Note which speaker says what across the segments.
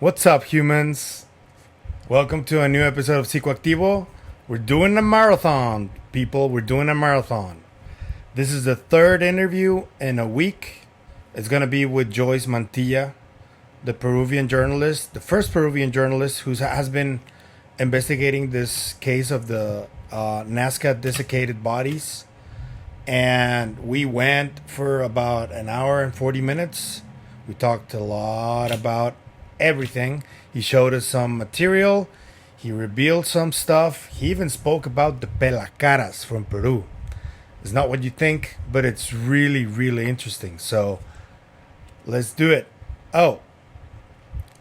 Speaker 1: What's up, humans? Welcome to a new episode of Psicoactivo. We're doing a marathon, people. We're doing a marathon. This is the third interview in a week. It's going to be with Jois Mantilla, the Peruvian journalist, the first Peruvian journalist who has been investigating this case of the Nazca Desiccated Bodies. And we went for about an hour and 40 minutes. We talked a lot about everything. He showed us some material. He revealed some stuff. He even spoke about the Pelacaras from Peru. It's not what you think, but it's really, really interesting. So let's do it. Oh,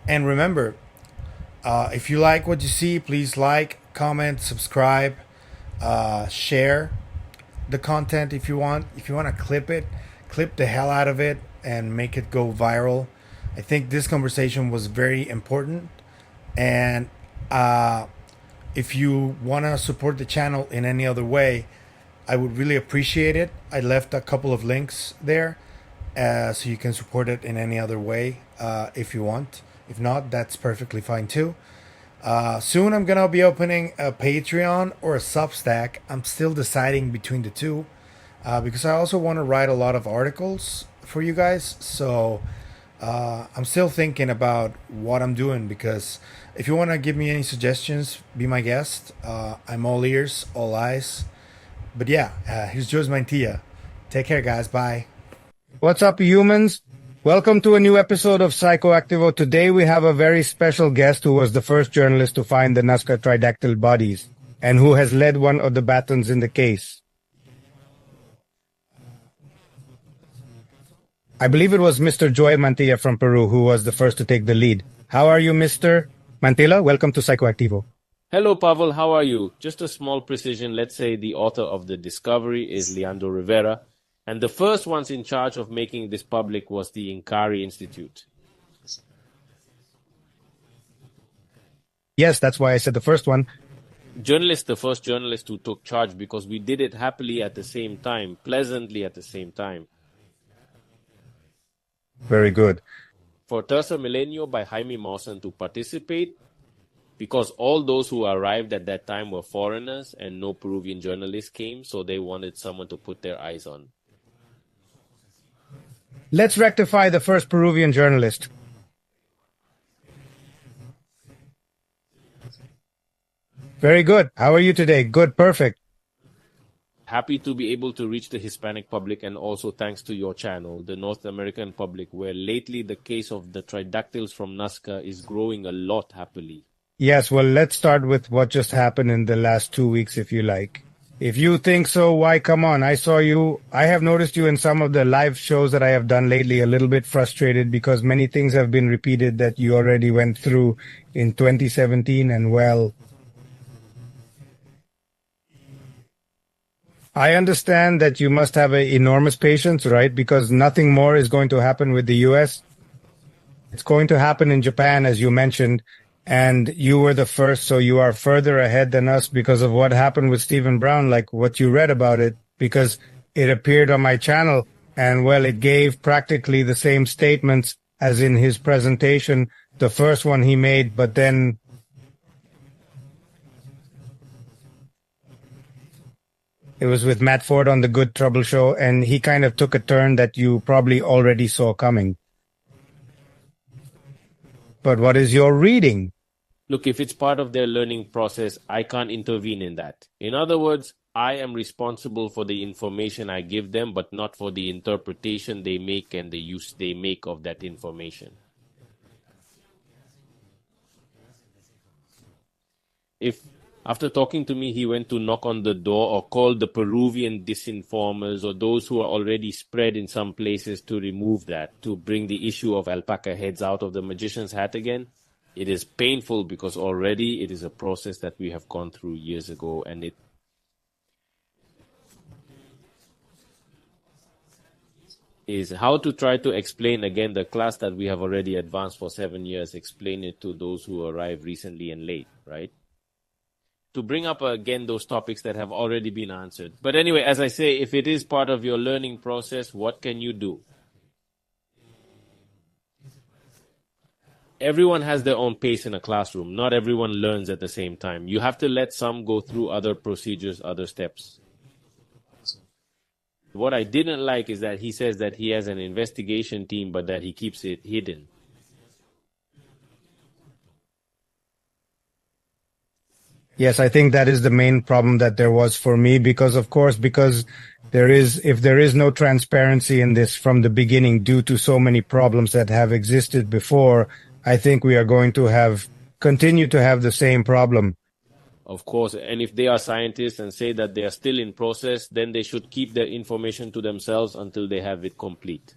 Speaker 1: and remember, if you like what you see, please like, comment, subscribe, share the content if you want. If you want to clip it, clip the hell out of it and make it go viral. I think this conversation was very important. And if you want to support the channel in any other way, I would really appreciate it. I left a couple of links there so you can support it in any other way if you want. If not, that's perfectly fine too. Soon I'm going to be opening a Patreon or a Substack. I'm still deciding between the two because I also want to write a lot of articles for you guys. So I'm still thinking about what I'm doing, because if you want to give me any suggestions, be my guest. I'm all ears, all eyes. But yeah, here's Jois Mantilla. Take care, guys. Bye. What's up, humans? Welcome to a new episode of Psicoactivo. Today we have a very special guest who was the first journalist to find the Nazca Desiccated Bodies and who has led one of the batons in the case. I believe it was Mr. Jois Mantilla from Peru who was the first to take the lead. How are you, Mr. Mantilla? Welcome to Psicoactivo.
Speaker 2: Hello, Pavel. How are you? Just a small precision. Let's say the author of the discovery is Leandro Rivera, and the first ones in charge of making this public was the Inkari Institute.
Speaker 1: Yes, that's why I said the first one.
Speaker 2: The first journalist who took charge, because we did it happily at the same time, pleasantly at the same time.
Speaker 1: Very good.
Speaker 2: For Tercer Milenio by Jaime Maussan to participate, because all those who arrived at that time were foreigners and no Peruvian journalists came, so they wanted someone to put their eyes on.
Speaker 1: Let's rectify the first Peruvian journalist. Very good. How are you today? Good, perfect.
Speaker 2: Happy to be able to reach the Hispanic public, and also thanks to your channel, the North American public, where lately the case of the tridactyls from Nasca is growing a lot happily.
Speaker 1: Yes, well, let's start with what just happened in the last 2 weeks, if you like. If you think so, why, come on. I have noticed you in some of the live shows that I have done lately, a little bit frustrated because many things have been repeated that you already went through in 2017, and well, I understand that you must have an enormous patience, right? Because nothing more is going to happen with the US. It's going to happen in Japan, as you mentioned, and you were the first, so you are further ahead than us because of what happened with Stephen Brown, like what you read about it, because it appeared on my channel, and well, it gave practically the same statements as in his presentation, the first one he made, but then it was with Matt Ford on the Good Trouble show, and he kind of took a turn that you probably already saw coming. But what is your reading?
Speaker 2: Look, if it's part of their learning process, I can't intervene in that. In other words, I am responsible for the information I give them, but not for the interpretation they make and the use they make of that information. If after talking to me, he went to knock on the door or call the Peruvian disinformers or those who are already spread in some places to remove that, to bring the issue of alpaca heads out of the magician's hat again, it is painful because already it is a process that we have gone through years ago, and it is how to try to explain again the class that we have already advanced for 7 years, explain it to those who arrived recently and late, right? To bring up again those topics that have already been answered. But anyway, as I say, if it is part of your learning process, what can you do? everyone has their own pace in a classroom. Not everyone learns at the same time. You have to let some go through other procedures, other steps. What I didn't like is that he says that he has an investigation team, but that he keeps it hidden.
Speaker 1: Yes, I think that is the main problem that there was for me because, of course, if there is no transparency in this from the beginning due to so many problems that have existed before, I think we are going to continue to have the same problem.
Speaker 2: Of course, and if they are scientists and say that they are still in process, then they should keep their information to themselves until they have it complete.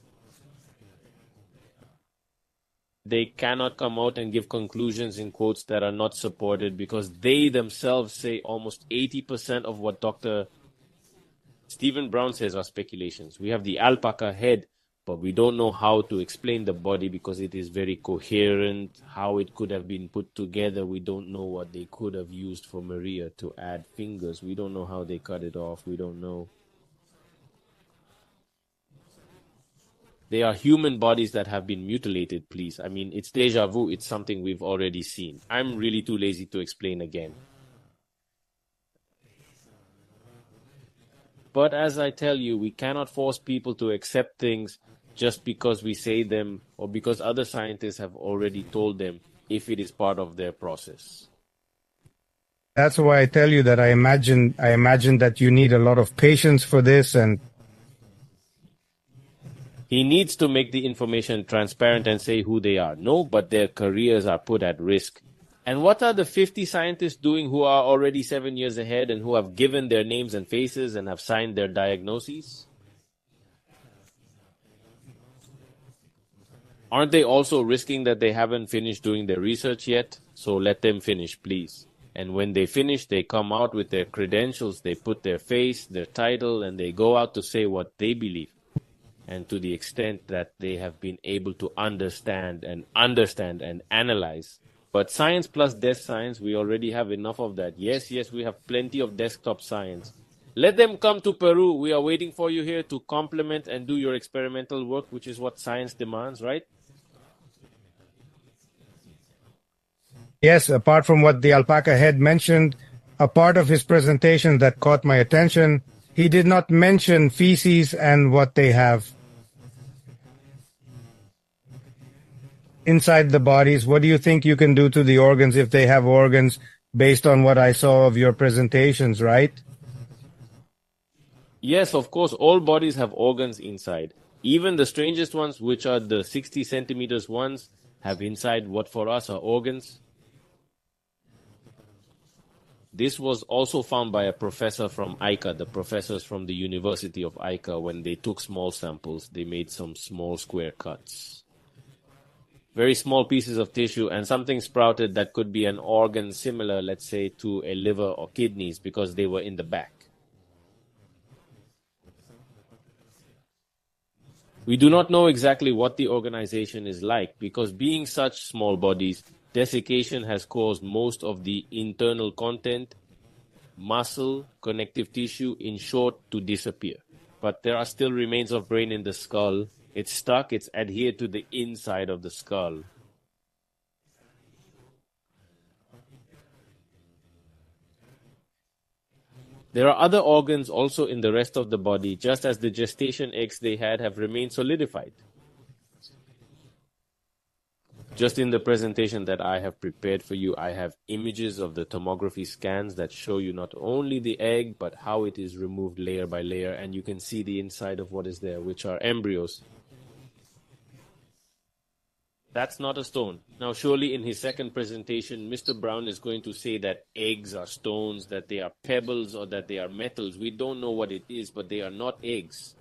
Speaker 2: They cannot come out and give conclusions in quotes that are not supported because they themselves say almost 80% of what Dr. Stephen Brown says are speculations. We have the alpaca head, but we don't know how to explain the body because it is very coherent, how it could have been put together. We don't know what they could have used for Maria to add fingers. We don't know how they cut it off. We don't know. They are human bodies that have been mutilated, please. I mean, it's deja vu. It's something we've already seen. I'm really too lazy to explain again. But as I tell you, we cannot force people to accept things just because we say them or because other scientists have already told them if it is part of their process.
Speaker 1: That's why I tell you that I imagine that you need a lot of patience for this, and
Speaker 2: he needs to make the information transparent and say who they are. No, but their careers are put at risk. And what are the 50 scientists doing who are already 7 years ahead and who have given their names and faces and have signed their diagnoses? Aren't they also risking that they haven't finished doing their research yet? So let them finish, please. And when they finish, they come out with their credentials, they put their face, their title, and they go out to say what they believe. And to the extent that they have been able to understand and analyze. But science plus desk science, we already have enough of that. Yes, we have plenty of desktop science. Let them come to Peru. We are waiting for you here to complement and do your experimental work, which is what science demands, right?
Speaker 1: yes, apart from what the alpaca head mentioned, a part of his presentation that caught my attention, he did not mention feces and what they have inside the bodies. What do you think you can do to the organs if they have organs based on what I saw of your presentations, right?
Speaker 2: Yes, of course, all bodies have organs inside. Even the strangest ones, which are the 60 centimeters ones, have inside what for us are organs. This was also found by a professor from Ica, the professors from the University of Ica. When they took small samples, they made some small square cuts. Very small pieces of tissue, and something sprouted that could be an organ similar, let's say, to a liver or kidneys because they were in the back. We do not know exactly what the organization is like because being such small bodies, desiccation has caused most of the internal content, muscle, connective tissue, in short, to disappear. But there are still remains of brain in the skull. It's stuck, it's adhered to the inside of the skull. There are other organs also in the rest of the body, just as the gestation eggs they had have remained solidified. Just in the presentation that I have prepared for you, I have images of the tomography scans that show you not only the egg, but how it is removed layer by layer, and you can see the inside of what is there, which are embryos. That's not a stone. Now, surely in his second presentation, Mr. Brown is going to say that eggs are stones, that they are pebbles, or that they are metals. We don't know what it is, but they are not eggs.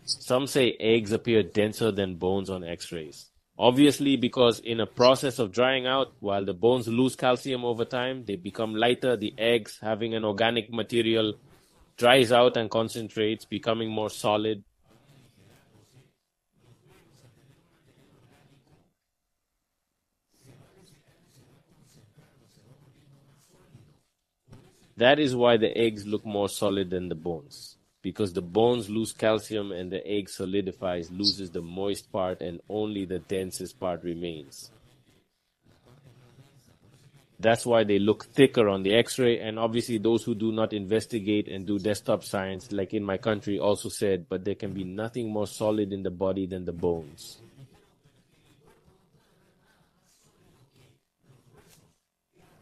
Speaker 2: Some say eggs appear denser than bones on X-rays. Obviously, because in a process of drying out, while the bones lose calcium over time, they become lighter. The eggs, having an organic material, dries out and concentrates, becoming more solid. That is why the eggs look more solid than the bones, because the bones lose calcium and the egg solidifies, loses the moist part, and only the densest part remains. That's why they look thicker on the X-ray. And obviously those who do not investigate and do desktop science, like in my country, also said, but there can be nothing more solid in the body than the bones.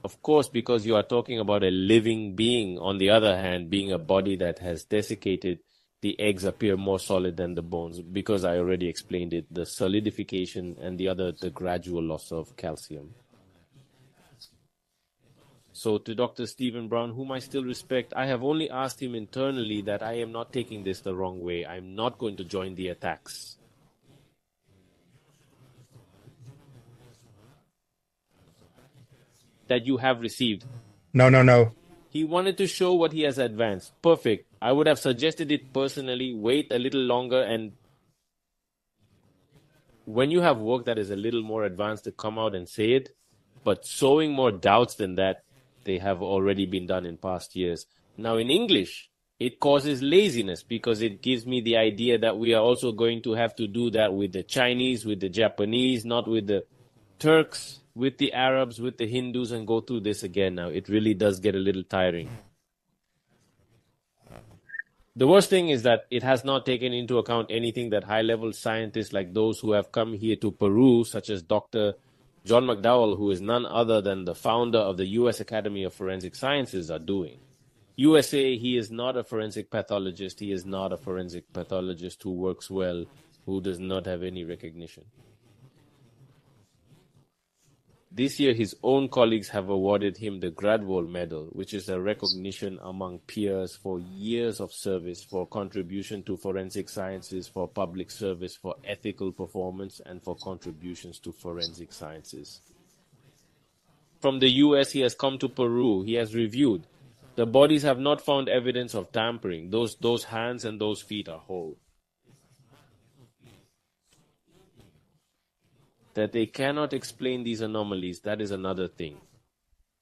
Speaker 2: Of course, because you are talking about a living being, on the other hand, being a body that has desiccated, the eggs appear more solid than the bones, because I already explained it, the solidification and the gradual loss of calcium. So to Dr. Stephen Brown, whom I still respect, I have only asked him internally that I am not taking this the wrong way. I'm not going to join the attacks. That you have received.
Speaker 1: No.
Speaker 2: He wanted to show what he has advanced. Perfect. I would have suggested it personally. Wait a little longer, and when you have work that is a little more advanced, to come out and say it. But sowing more doubts than that, they have already been done in past years. Now in English, it causes laziness because it gives me the idea that we are also going to have to do that with the Chinese, with the Japanese, not with the Turks, with the Arabs, with the Hindus, and go through this again now. It really does get a little tiring. The worst thing is that it has not taken into account anything that high-level scientists like those who have come here to Peru, such as Dr. John McDowell, who is none other than the founder of the U.S. Academy of Forensic Sciences, are doing. USA, he is not a forensic pathologist. He is not a forensic pathologist who works well, who does not have any recognition. This year, his own colleagues have awarded him the Gradwell Medal, which is a recognition among peers for years of service, for contribution to forensic sciences, for public service, for ethical performance, and for contributions to forensic sciences. From the US, he has come to Peru. He has reviewed. The bodies have not found evidence of tampering. Those hands and those feet are whole. That they cannot explain these anomalies, that is another thing.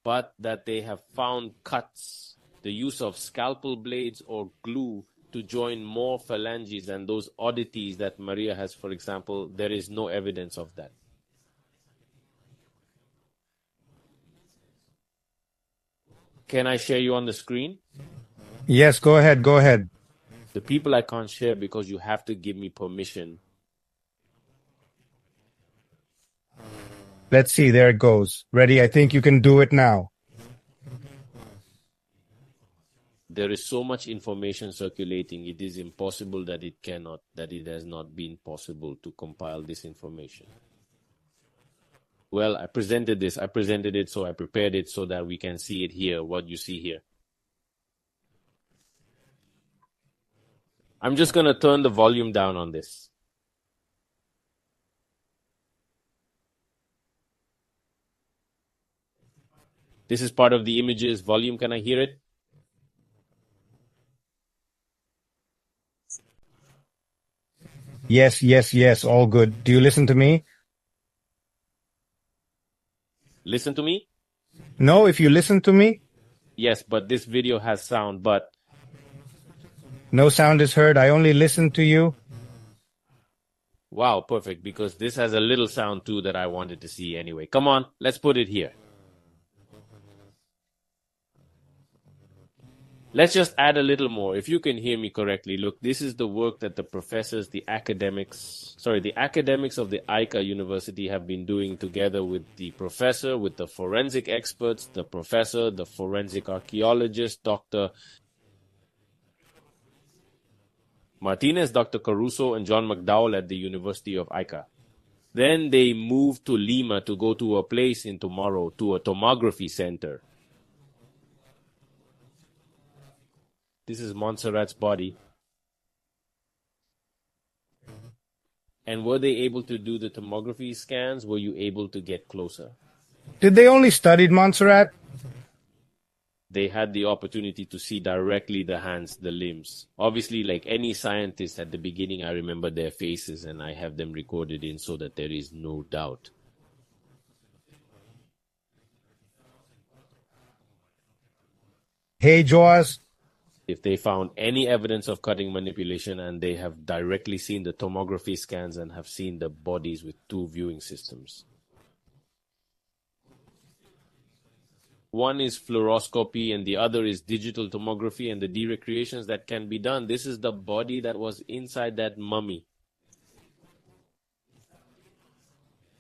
Speaker 2: But that they have found cuts, the use of scalpel blades or glue to join more phalanges and those oddities that Maria has, for example, there is no evidence of that. Can I share you on the screen?
Speaker 1: Yes, go ahead.
Speaker 2: The people I can't share because you have to give me permission.
Speaker 1: Let's see, there it goes. Ready? I think you can do it now.
Speaker 2: There is so much information circulating, it is impossible that it has not been possible to compile this information. Well, I presented it, so I prepared it so that we can see it here, what you see here. I'm just going to turn the volume down on this. This is part of the images volume. Can I hear it?
Speaker 1: Yes. All good. Do you listen to me?
Speaker 2: Listen to me?
Speaker 1: No, if you listen to me?
Speaker 2: Yes, but this video has sound, but...
Speaker 1: No sound is heard. I only listen to you.
Speaker 2: Wow, perfect, because this has a little sound too that I wanted to see anyway. Come on, let's put it here. Let's just add a little more. If you can hear me correctly, look, this is the work that the professors, the academics of the ICA University have been doing together with the professor, with the forensic experts, the professor, the forensic archaeologist, Dr. Martinez, Dr. Caruso, and John McDowell at the University of Ica. Then they moved to Lima to go to a place in tomorrow, to a tomography center. This is Montserrat's body. And were they able to do the tomography scans? Were you able to get closer?
Speaker 1: Did they only study Montserrat?
Speaker 2: They had the opportunity to see directly the hands, the limbs. Obviously, like any scientist at the beginning, I remember their faces and I have them recorded in so that there is no doubt.
Speaker 1: Hey, Jois.
Speaker 2: If they found any evidence of cutting manipulation and they have directly seen the tomography scans and have seen the bodies with 2 viewing systems. One is fluoroscopy and the other is digital tomography and the de-recreations that can be done. This is the body that was inside that mummy.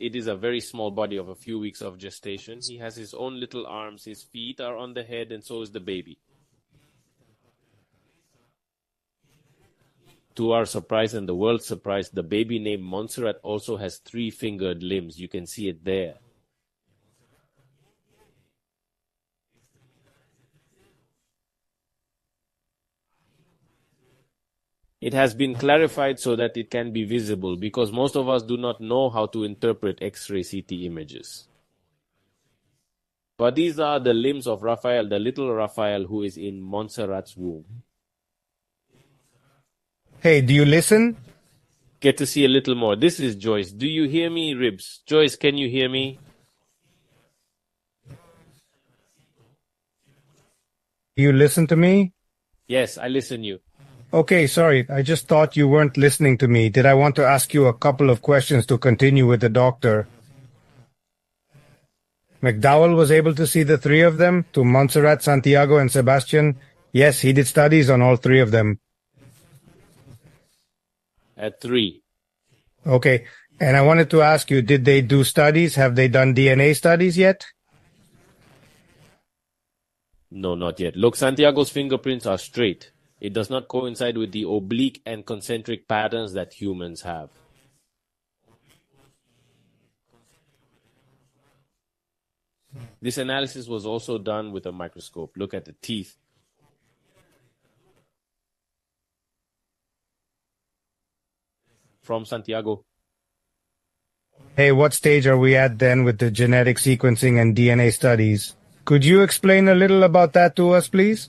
Speaker 2: It is a very small body of a few weeks of gestation. He has his own little arms. His feet are on the head, and so is the baby. To our surprise and the world's surprise, the baby named Montserrat also has 3-fingered limbs. You can see it there. It has been clarified so that it can be visible, because most of us do not know how to interpret X-ray CT images. But these are the limbs of Raphael, the little Raphael who is in Montserrat's womb.
Speaker 1: Hey, do you listen?
Speaker 2: Get to see a little more. This is Jois. Do you hear me, Ribs? Jois, can you hear me?
Speaker 1: You listen to me?
Speaker 2: Yes, I listen you.
Speaker 1: Okay, sorry. I just thought you weren't listening to me. Did I want to ask you a couple of questions to continue with the doctor? McDowell was able to see the 3 of them, to Montserrat, Santiago, and Sebastian. Yes, he did studies on all 3 of them.
Speaker 2: At 3.
Speaker 1: Okay, and I wanted to ask you, did they do studies? Have they done DNA studies yet?
Speaker 2: No, not yet. Look, Santiago's fingerprints are straight. It does not coincide with the oblique and concentric patterns that humans have. This analysis was also done with a microscope. Look at the teeth. From Santiago.
Speaker 1: Hey, what stage are we at then with the genetic sequencing and DNA studies? Could you explain a little about that to us, please?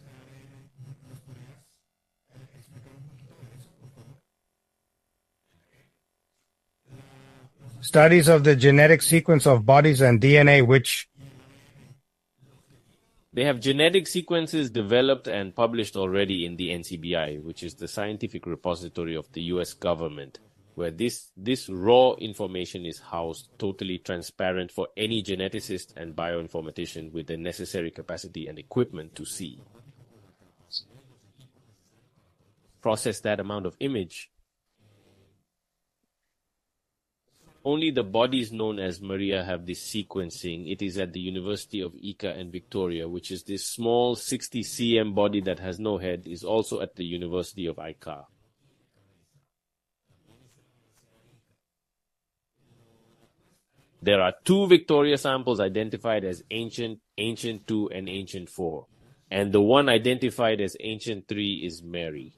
Speaker 1: Studies of the genetic sequence of bodies and DNA, which...
Speaker 2: They have genetic sequences developed and published already in the NCBI, which is the scientific repository of the US government, where this raw information is housed, totally transparent for any geneticist and bioinformatician with the necessary capacity and equipment to see. Process that amount of image. Only the bodies known as Maria have this sequencing. It is at the University of Ica and Victoria, which is this small 60 cm body that has no head, is also at the University of Ica. There are 2 Victoria samples identified as Ancient, Ancient 2, and Ancient 4. And the one identified as Ancient 3 is Mary.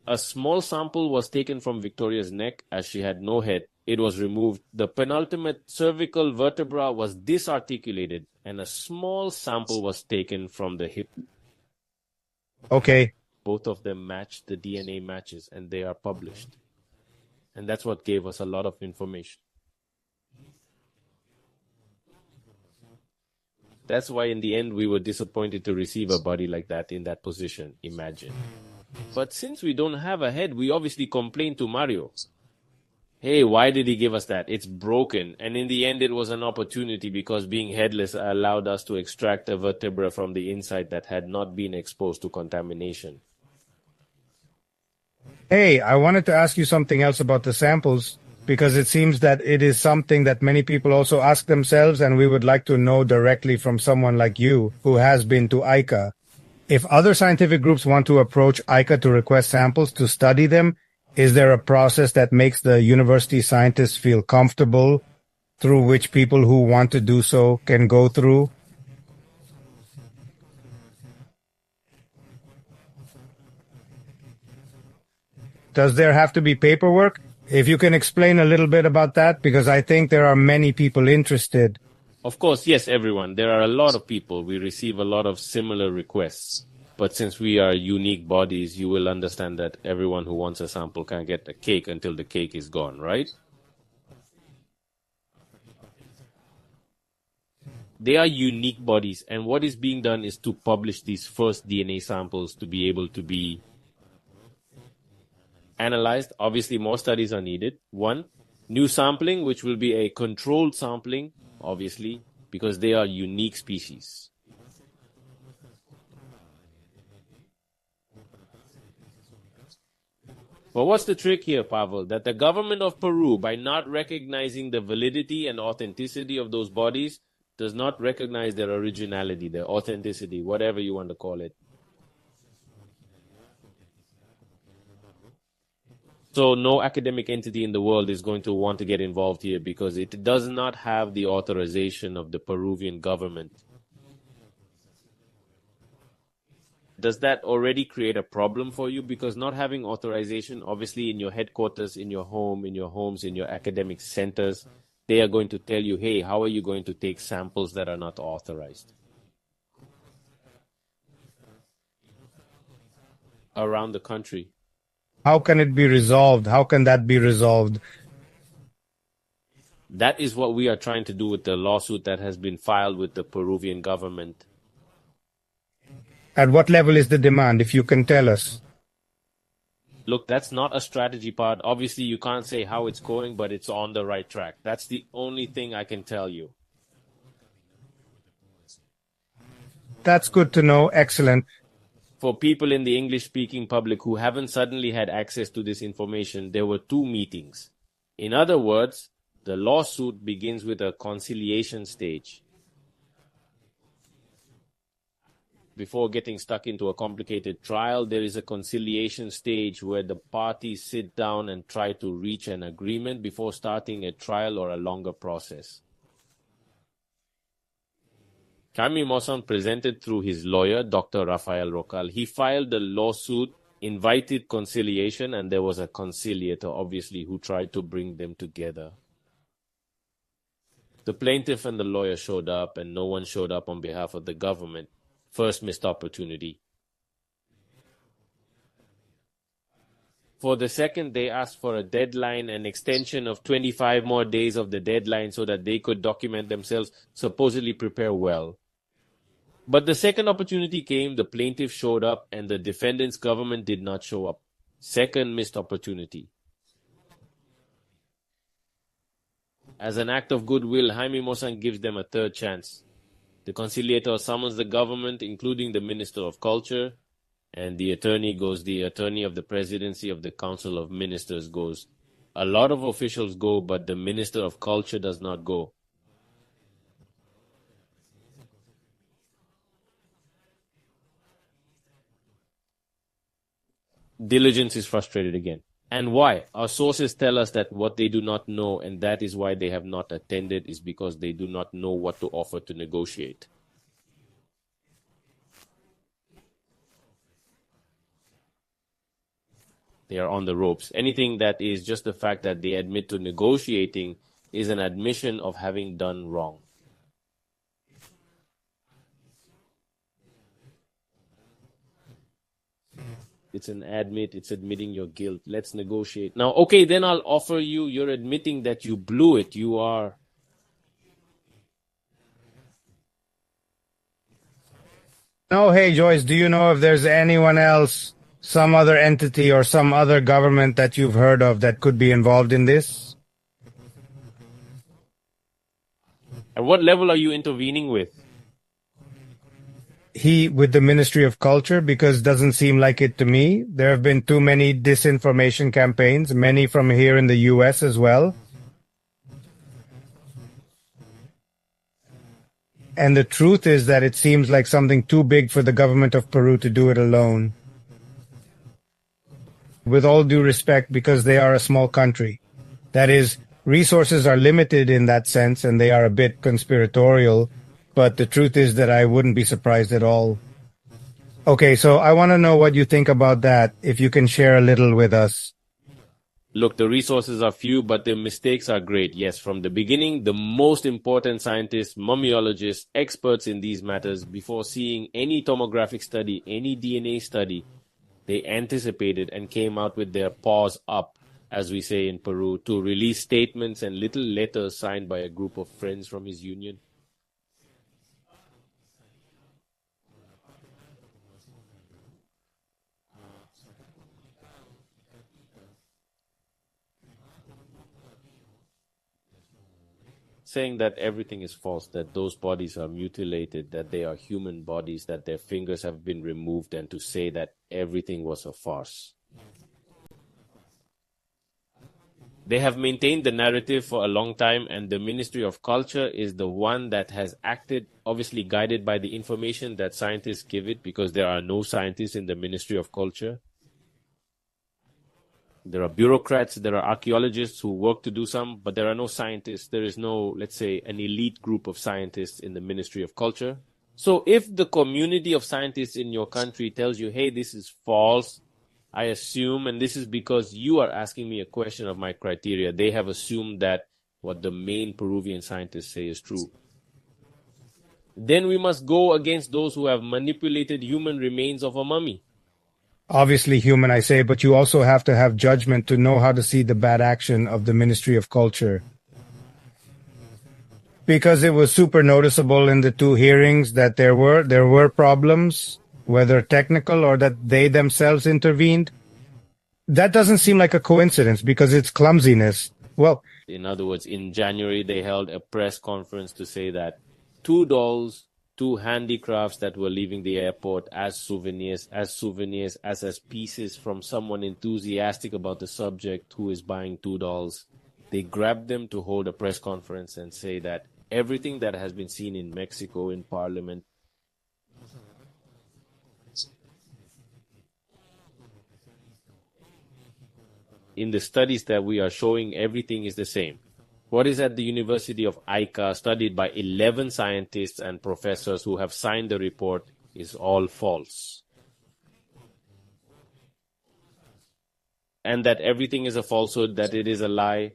Speaker 2: A small sample was taken from Victoria's neck as she had no head. It was removed. The penultimate cervical vertebra was disarticulated, and a small sample was taken from the hip.
Speaker 1: Okay.
Speaker 2: Both of them matched the DNA matches, and they are published. And that's what gave us a lot of information. That's why in the end we were disappointed to receive a body like that in that position. Imagine. But since we don't have a head, we obviously complained to Mario. Hey, why did he give us that? It's broken. And in the end, it was an opportunity because being headless allowed us to extract a vertebra from the inside that had not been exposed to contamination.
Speaker 1: Hey, I wanted to ask you something else about the samples, because it seems that it is something that many people also ask themselves, and we would like to know directly from someone like you who has been to ICA. If other scientific groups want to approach ICA to request samples to study them, is there a process that makes the university scientists feel comfortable, through which people who want to do so can go through? Does there have to be paperwork? If you can explain a little bit about that, because I think there are many people interested.
Speaker 2: Of course, yes, everyone. There are a lot of people. We receive a lot of similar requests. But since we are unique bodies, you will understand that everyone who wants a sample can't get a cake until the cake is gone, right? They are unique bodies, and what is being done is to publish these first DNA samples to be able to be analyzed. Obviously, more studies are needed. 1, new sampling, which will be a controlled sampling obviously, because they are unique species. But what's the trick here, Pavel? That the government of Peru, by not recognizing the validity and authenticity of those bodies, does not recognize their originality, their authenticity, whatever you want to call it. So no academic entity in the world is going to want to get involved here because it does not have the authorization of the Peruvian government. Does that already create a problem for you? Because not having authorization, obviously in your headquarters, in your home, in your homes, in your academic centers, they are going to tell you, hey, how are you going to take samples that are not authorized? Around the country.
Speaker 1: How can it be resolved? How can that be resolved?
Speaker 2: That is what we are trying to do with the lawsuit that has been filed with the Peruvian government.
Speaker 1: At what level is the demand, if you can tell us?
Speaker 2: Look, that's not a strategy part. Obviously, you can't say how it's going, but it's on the right track. That's the only thing I can tell you.
Speaker 1: That's good to know. Excellent.
Speaker 2: For people in the English-speaking public who haven't suddenly had access to this information, there were 2 meetings. In other words, the lawsuit begins with a conciliation stage. Before getting stuck into a complicated trial, there is a conciliation stage where the parties sit down and try to reach an agreement before starting a trial or a longer process. Jaime Maussan presented through his lawyer, Dr. Rafael Rocal. He filed the lawsuit, invited conciliation, and there was a conciliator, obviously, who tried to bring them together. The plaintiff and the lawyer showed up, and no one showed up on behalf of the government. First missed opportunity. For the second, they asked for a deadline, an extension of 25 more days of the deadline so that they could document themselves, supposedly prepare well. But the second opportunity came, the plaintiff showed up, and the defendant's government did not show up. Second missed opportunity. As an act of goodwill, Jaime Maussan gives them a third chance. The conciliator summons the government, including the Minister of Culture, and the attorney goes, the attorney of the presidency of the Council of Ministers goes. A lot of officials go, but the Minister of Culture does not go. Diligence is frustrated again. And why? Our sources tell us that what they do not know, and that is why they have not attended, is because they do not know what to offer to negotiate. They are on the ropes. Anything that is just the fact that they admit to negotiating is an admission of having done wrong. It's an admit, it's admitting your guilt. Let's negotiate. Now, okay, then I'll offer you, you're admitting that you blew it. You are.
Speaker 1: No, hey, Joyce, do you know if there's anyone else, some other entity or some other government that you've heard of that could be involved in this?
Speaker 2: At what level are you intervening with?
Speaker 1: With the Ministry of Culture, because doesn't seem like it to me. There have been too many disinformation campaigns, many from here in the US as well. And the truth is that it seems like something too big for the government of Peru to do it alone. With all due respect, because they are a small country. That is, resources are limited in that sense, and they are a bit conspiratorial. But the truth is that I wouldn't be surprised at all. Okay, so I want to know what you think about that, if you can share a little with us.
Speaker 2: Look, the resources are few, but the mistakes are great. Yes, from the beginning, the most important scientists, mummiologists, experts in these matters, before seeing any tomographic study, any DNA study, they anticipated and came out with their paws up, as we say in Peru, to release statements and little letters signed by a group of friends from his union. saying that everything is false, that those bodies are mutilated, that they are human bodies, that their fingers have been removed, and to say that everything was a farce. They have maintained the narrative for a long time, and the Ministry of Culture is the one that has acted, obviously guided by the information that scientists give it, because there are no scientists in the Ministry of Culture. There are bureaucrats, there are archaeologists who work to do some, but there are no scientists. There is no, let's say, an elite group of scientists in the Ministry of Culture. So if the community of scientists in your country tells you, hey, this is false, I assume, and this is because you are asking me a question of my criteria, they have assumed that what the main Peruvian scientists say is true. Then we must go against those who have manipulated human remains of a mummy.
Speaker 1: Obviously human, I say, but you also have to have judgment to know how to see the bad action of the Ministry of Culture. Because it was super noticeable in the two hearings that there were problems, whether technical or that they themselves intervened. That doesn't seem like a coincidence because it's clumsiness. Well,
Speaker 2: in other words, in January, they held a press conference to say that 2 dolls, 2 handicrafts that were leaving the airport as souvenirs, as pieces from someone enthusiastic about the subject who is buying 2 dolls. They grabbed them to hold a press conference and say that everything that has been seen in Mexico in Parliament in the studies that we are showing, everything is the same. What is at the University of Ica, studied by 11 scientists and professors who have signed the report, is all false. And that everything is a falsehood, that it is a lie.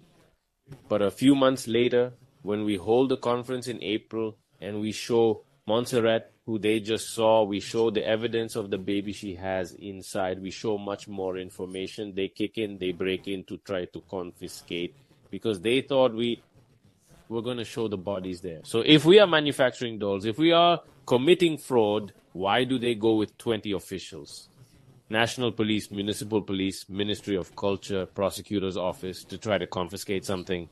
Speaker 2: But a few months later, when we hold a conference in April and we show Montserrat, who they just saw, we show the evidence of the baby she has inside, we show much more information, they kick in, they break in to try to confiscate, because they thought we were going to show the bodies there. So if we are manufacturing dolls, if we are committing fraud, why do they go with 20 officials? National Police, Municipal Police, Ministry of Culture, Prosecutor's Office to try to confiscate something?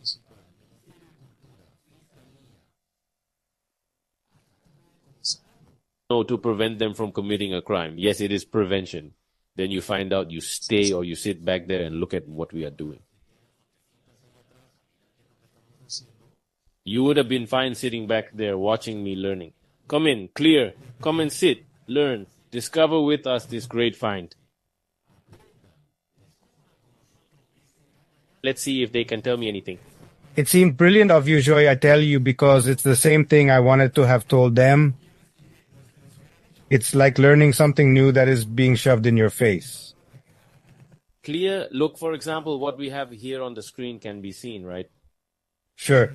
Speaker 2: No, to prevent them from committing a crime. Yes, it is prevention. Then you find out, you stay or you sit back there and look at what we are doing. You would have been fine sitting back there watching me learning. Come in, clear, come and sit, learn, discover with us this great find. Let's see if they can tell me anything.
Speaker 1: it seemed brilliant of you, Joy, I tell you, because it's the same thing I wanted to have told them. It's like learning something new that is being shoved in your face.
Speaker 2: Clear, look, for example, what we have here on the screen can be seen, right?
Speaker 1: Sure.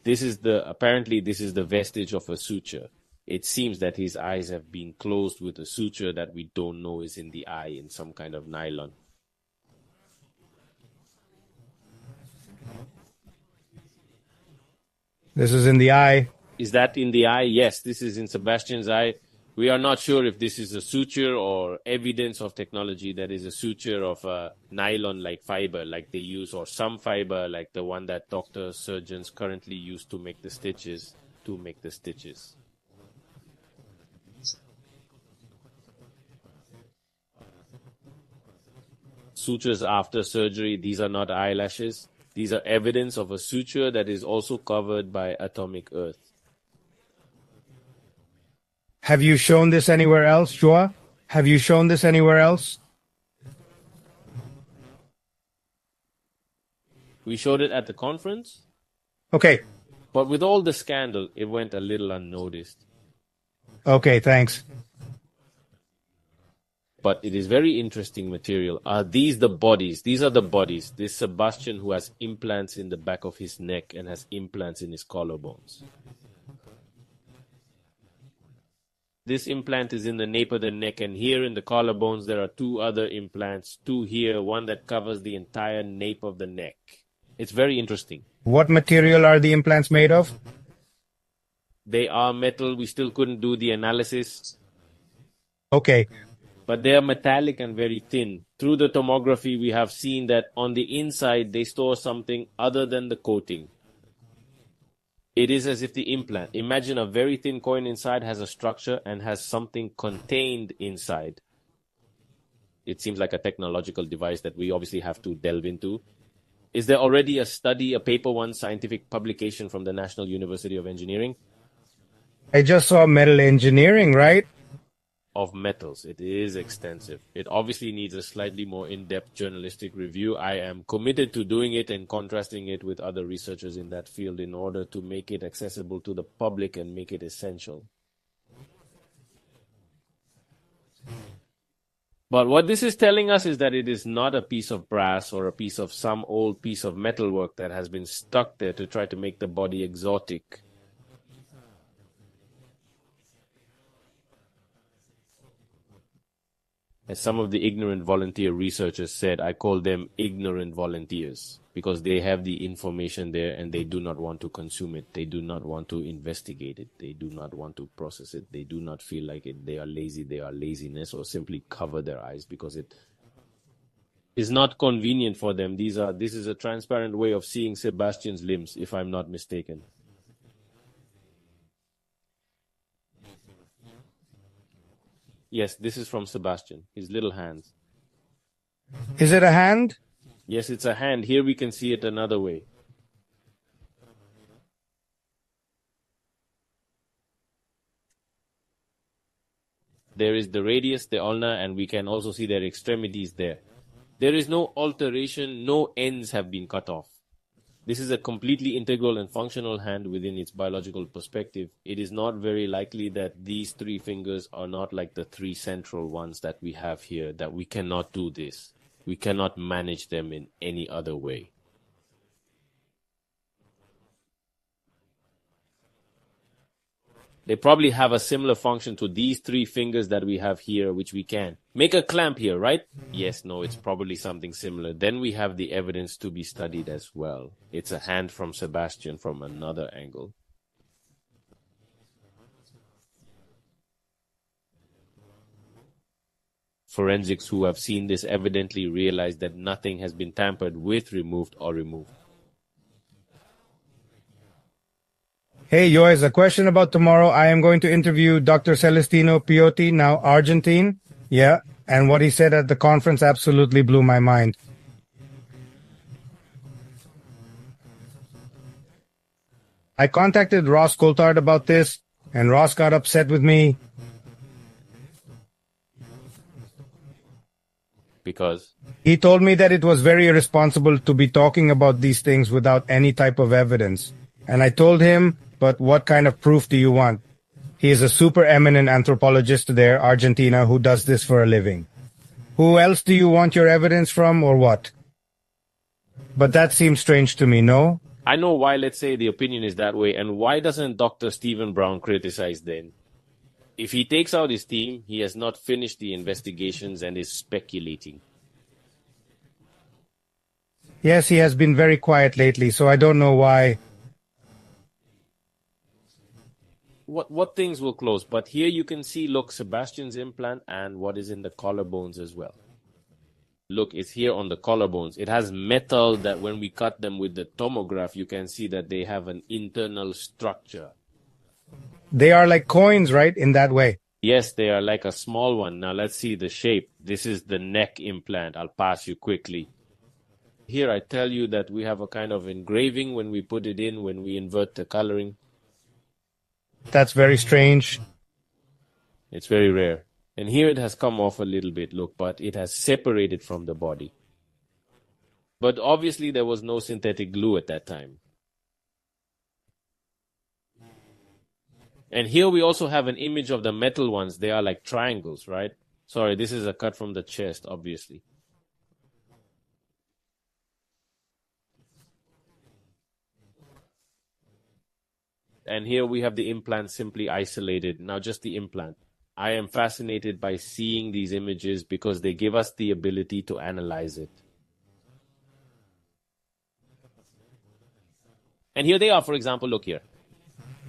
Speaker 2: Apparently this is the vestige of a suture. It seems that his eyes have been closed with a suture that we don't know is in the eye in some kind of nylon.
Speaker 1: This is in the eye.
Speaker 2: Is that in the eye? Yes, this is in Sebastian's eye. We are not sure if this is a suture or evidence of technology that is a suture of a nylon-like fiber like they use, or some fiber like the one that doctors, surgeons currently use to make the stitches, Sutures after surgery, these are not eyelashes. These are evidence of a suture that is also covered by atomic earth.
Speaker 1: Have you shown this anywhere else, Joa? Have you shown this anywhere else?
Speaker 2: We showed it at the conference.
Speaker 1: Okay.
Speaker 2: But with all the scandal, it went a little unnoticed.
Speaker 1: Okay, thanks.
Speaker 2: But it is very interesting material. Are these the bodies? These are the bodies. This Sebastian who has implants in the back of his neck and has implants in his collarbones. This implant is in the nape of the neck, and here in the collarbones there are 2 other implants, 2 here, one that covers the entire nape of the neck. It's very interesting.
Speaker 1: What material are the implants made of?
Speaker 2: They are metal. We still couldn't do the analysis.
Speaker 1: Okay.
Speaker 2: But they are metallic and very thin. Through the tomography, we have seen that on the inside they store something other than the coating. It is as if the implant, imagine a very thin coin inside has a structure and has something contained inside. It seems like a technological device that we obviously have to delve into. Is there already a study, a paper one, scientific publication from the National University of Engineering?
Speaker 1: I just saw metal engineering, right?
Speaker 2: Of metals. It is extensive. It obviously needs a slightly more in-depth journalistic review. I am committed to doing it and contrasting it with other researchers in that field in order to make it accessible to the public and make it essential. But what this is telling us is that it is not a piece of brass or a piece of some old piece of metalwork that has been stuck there to try to make the body exotic. As some of the ignorant volunteer researchers said, I call them ignorant volunteers because they have the information there and they do not want to consume it. They do not want to investigate it. They do not want to process it. They do not feel like it. They are lazy. They are laziness, or simply cover their eyes because it is not convenient for them. This is a transparent way of seeing Sebastian's limbs, if I'm not mistaken. Yes, this is from Sebastian, his little hands.
Speaker 1: Is it a hand?
Speaker 2: Yes, it's a hand. Here we can see it another way. There is the radius, the ulna, and we can also see their extremities there. There is no alteration, no ends have been cut off. This is a completely integral and functional hand within its biological perspective. It is not very likely that these three fingers are not like the three central ones that we have here, that we cannot do this. We cannot manage them in any other way. They probably have a similar function to these three fingers that we have here, which we can. Make a clamp here, right? Yes, no, it's probably something similar. Then we have the evidence to be studied as well. It's a hand from Sebastian from another angle. Forensics who have seen this evidently realize that nothing has been tampered with, removed, or removed.
Speaker 1: Hey, Jois, a question about tomorrow. I am going to interview Dr. Celestino Piotti, now Argentine. Yeah, and what he said at the conference absolutely blew my mind. I contacted Ross Coulthard about this, and Ross got upset with me.
Speaker 2: Because?
Speaker 1: He told me that it was very irresponsible to be talking about these things without any type of evidence. And I told him, but what kind of proof do you want? He is a super eminent anthropologist there, Argentina, who does this for a living. Who else do you want your evidence from, or what? But that seems strange to me, no?
Speaker 2: I know why, let's say, the opinion is that way, and why doesn't Dr. Stephen Brown criticize then? If he takes out his team, he has not finished the investigations and is speculating.
Speaker 1: Yes, he has been very quiet lately, so I don't know why.
Speaker 2: What things will close? But here you can see, look, Sebastian's implant and what is in the collarbones as well. Look, it's here on the collarbones. It has metal that when we cut them with the tomograph, you can see that they have an internal structure.
Speaker 1: They are like coins, right, in that way?
Speaker 2: Yes, they are like a small one. Now let's see the shape. This is the neck implant. I'll pass you quickly. Here I tell you that we have a kind of engraving when we put it in, when we invert the coloring.
Speaker 1: That's very strange.
Speaker 2: It's very rare. And here it has come off a little bit, look, but it has separated from the body. But obviously there was no synthetic glue at that time. And here we also have an image of the metal ones. They are like triangles, right? Sorry, this is a cut from the chest, obviously. And here we have the implant simply isolated. Now just the implant. I am fascinated by seeing these images because they give us the ability to analyze it. And here they are, for example, look here.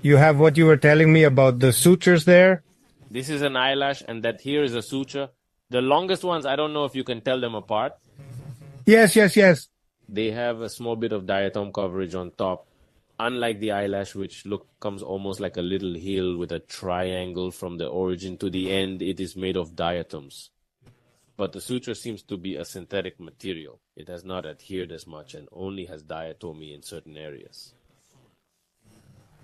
Speaker 1: You have what you were telling me about the sutures there?
Speaker 2: This is an eyelash, and that here is a suture. The longest ones, I don't know if you can tell them apart.
Speaker 1: Yes.
Speaker 2: They have a small bit of diatom coverage on top. Unlike the eyelash, which comes almost like a little hill with a triangle from the origin to the end, it is made of diatoms. But the suture seems to be a synthetic material. It has not adhered as much and only has diatomy in certain areas.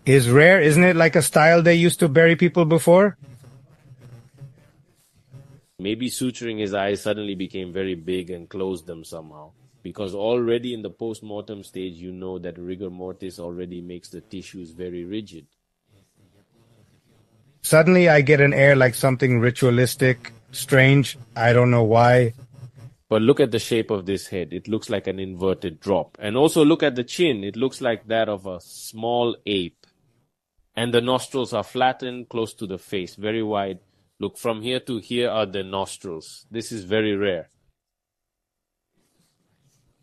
Speaker 1: Is rare, isn't it, like a style they used to bury people before?
Speaker 2: Maybe suturing his eyes suddenly became very big and closed them somehow. Because already in the post-mortem stage, you know that rigor mortis already makes the tissues very rigid.
Speaker 1: Suddenly I get an air like something ritualistic, strange, I don't know why.
Speaker 2: But look at the shape of this head. It looks like an inverted drop. And also look at the chin. It looks like that of a small ape. And the nostrils are flattened close to the face, very wide. Look, from here to here are the nostrils. This is very rare.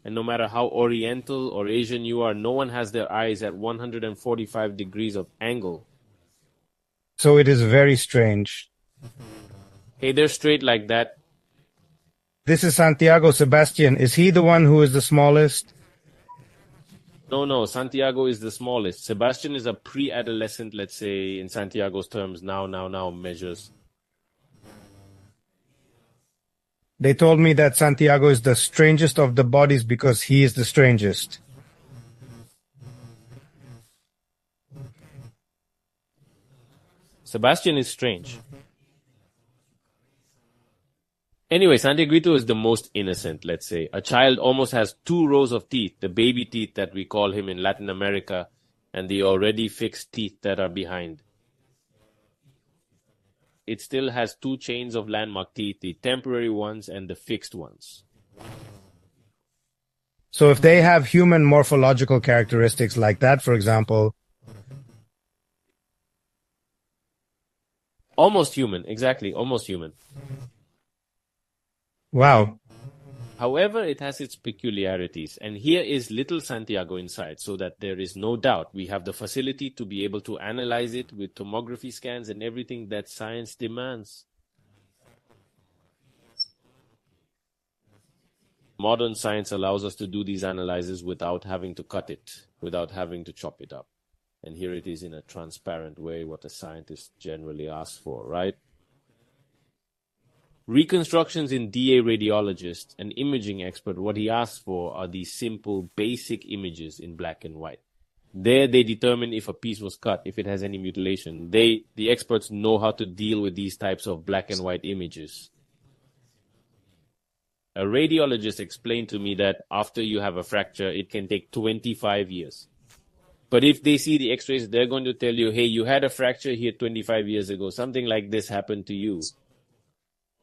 Speaker 2: And no matter how Oriental or Asian you are, no one has their eyes at 145 degrees of angle.
Speaker 1: So it is very strange.
Speaker 2: Hey, they're straight like that.
Speaker 1: This is Santiago Sebastian. Is he the one who is the smallest?
Speaker 2: No, Santiago is the smallest. Sebastian is a pre-adolescent, let's say, in Santiago's terms, now measures.
Speaker 1: They told me that Santiago is the strangest of the bodies because he is the strangest.
Speaker 2: Sebastian is strange. Anyway, Santiaguito is the most innocent, let's say. A child almost has 2 rows of teeth, the baby teeth that we call him in Latin America, and the already fixed teeth that are behind. It still has 2 chains of landmark teeth, the temporary ones and the fixed ones.
Speaker 1: So if they have human morphological characteristics like that, for example...
Speaker 2: Almost human, exactly, almost human.
Speaker 1: Wow.
Speaker 2: However, it has its peculiarities, and here is little Santiago inside, so that there is no doubt we have the facility to be able to analyze it with tomography scans and everything that science demands. Modern science allows us to do these analyses without having to cut it, without having to chop it up. And here it is in a transparent way, what a scientist generally asks for, right? Reconstructions in DA radiologist, an imaging expert, what he asks for are these simple, basic images in black and white. There they determine if a piece was cut, if it has any mutilation. The experts know how to deal with these types of black and white images. A radiologist explained to me that after you have a fracture, it can take 25 years. But if they see the x-rays, they're going to tell you, hey, you had a fracture here 25 years ago. Something like this happened to you.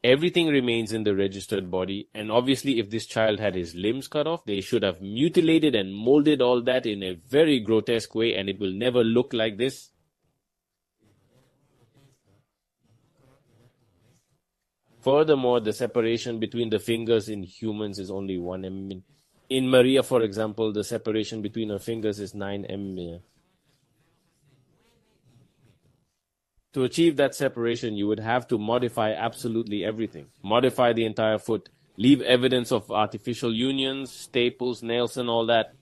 Speaker 2: Everything remains in the registered body, and obviously if this child had his limbs cut off, they should have mutilated and molded all that in a very grotesque way, and it will never look like this. Furthermore, the separation between the fingers in humans is only 1 mm. In Maria, for example, the separation between her fingers is 9 mm. To achieve that separation, you would have to modify absolutely everything. Modify the entire foot. Leave evidence of artificial unions, staples, nails, and all that.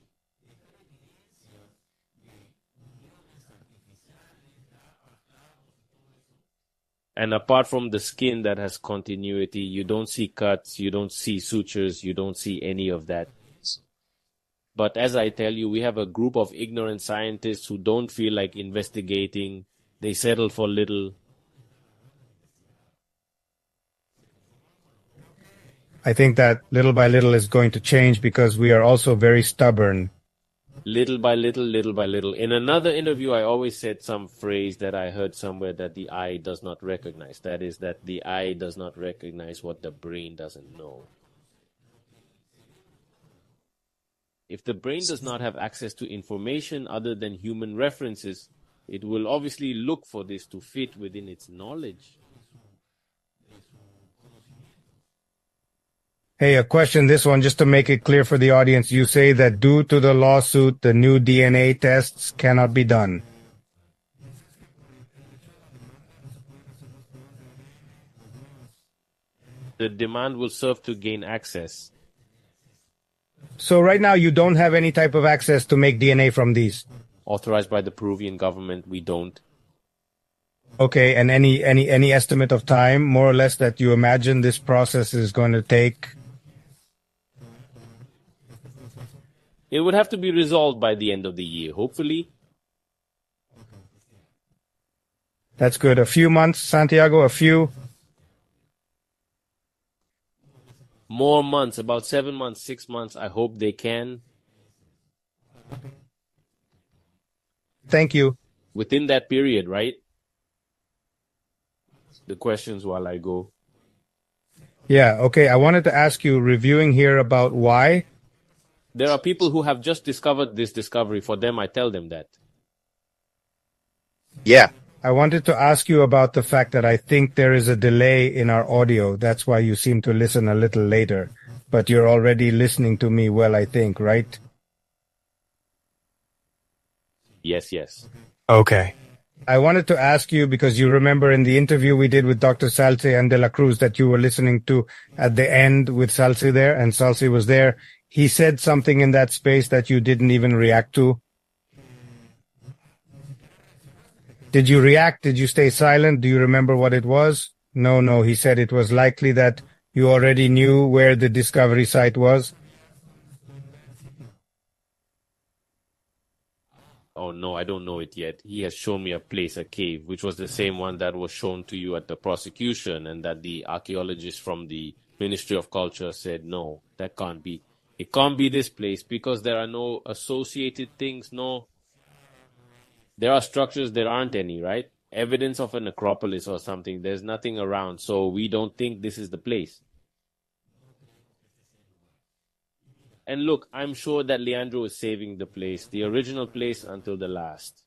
Speaker 2: And apart from the skin that has continuity, you don't see cuts, you don't see sutures, you don't see any of that. But as I tell you, we have a group of ignorant scientists who don't feel like investigating. They settle for little.
Speaker 1: I think that little by little is going to change because we are also very stubborn.
Speaker 2: Little by little, little by little. In another interview, I always said some phrase that I heard somewhere that the eye does not recognize. That is that the eye does not recognize what the brain doesn't know. If the brain does not have access to information other than human references, it will obviously look for this to fit within its knowledge.
Speaker 1: Hey, a question, this one, just to make it clear for the audience. You say that due to the lawsuit, the new DNA tests cannot be done.
Speaker 2: The demand will serve to gain access.
Speaker 1: So right now you don't have any type of access to make DNA from these?
Speaker 2: authorized by the Peruvian government. We don't.
Speaker 1: Okay, and any estimate of time, more or less, that you imagine this process is going to take?
Speaker 2: It would have to be resolved by the end of the year, hopefully.
Speaker 1: That's good. A few months, Santiago, a few?
Speaker 2: More months, about 7 months, 6 months. I hope they can.
Speaker 1: Thank you.
Speaker 2: Within that period, right? The questions while I go.
Speaker 1: Yeah, okay. I wanted to ask you, reviewing here about why.
Speaker 2: There are people who have just discovered this discovery. For them, I tell them that.
Speaker 1: Yeah. I wanted to ask you about the fact that I think there is a delay in our audio. That's why you seem to listen a little later. But you're already listening to me well, I think, right?
Speaker 2: Yes, yes.
Speaker 1: Okay. I wanted to ask you, because you remember in the interview we did with Dr. Salce and De La Cruz that you were listening to at the end with Salce there, and Salce was there. He said something in that space that you didn't even react to. Did you react? Did you stay silent? Do you remember what it was? No. He said it was likely that you already knew where the discovery site was.
Speaker 2: Oh, no, I don't know it yet. He has shown me a place, a cave, which was the same one that was shown to you at the prosecution, and that the archaeologist from the Ministry of Culture said, no, that can't be. It can't be this place because there are no associated things, no. There are structures, there aren't any, right? Evidence of a necropolis or something, there's nothing around, so we don't think this is the place. And look, I'm sure that Leandro is saving the place, the original place, until the last.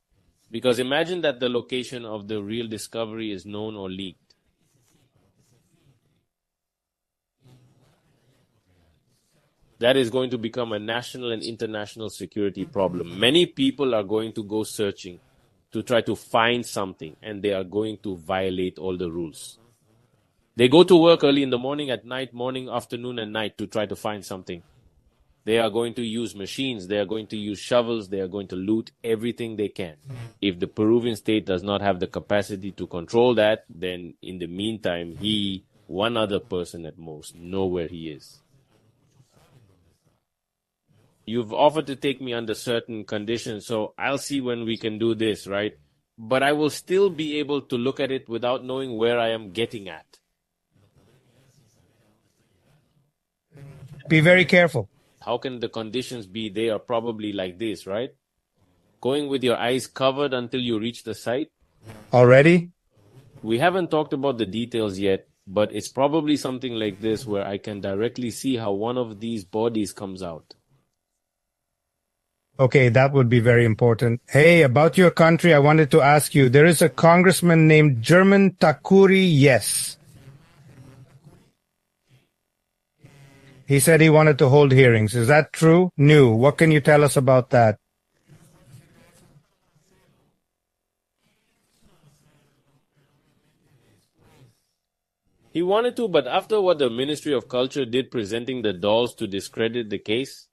Speaker 2: Because imagine that the location of the real discovery is known or leaked. That is going to become a national and international security problem. Many people are going to go searching to try to find something, and they are going to violate all the rules. They go to work early in the morning, at night, morning, afternoon, and night to try to find something. They are going to use machines, they are going to use shovels, they are going to loot everything they can. If the Peruvian state does not have the capacity to control that, then in the meantime, one other person at most, know where he is. You've offered to take me under certain conditions, so I'll see when we can do this, right? But I will still be able to look at it without knowing where I am getting at.
Speaker 1: Be very careful.
Speaker 2: How can the conditions be? They are probably like this, right? Going with your eyes covered until you reach the site.
Speaker 1: Already?
Speaker 2: We haven't talked about the details yet, but it's probably something like this where I can directly see how one of these bodies comes out.
Speaker 1: Okay, that would be very important. Hey, about your country, I wanted to ask you, there is a congressman named German Takuri Yes. He said he wanted to hold hearings. Is that true? New. What can you tell us about that?
Speaker 2: He wanted to, but after what the Ministry of Culture did presenting the dolls to discredit the case,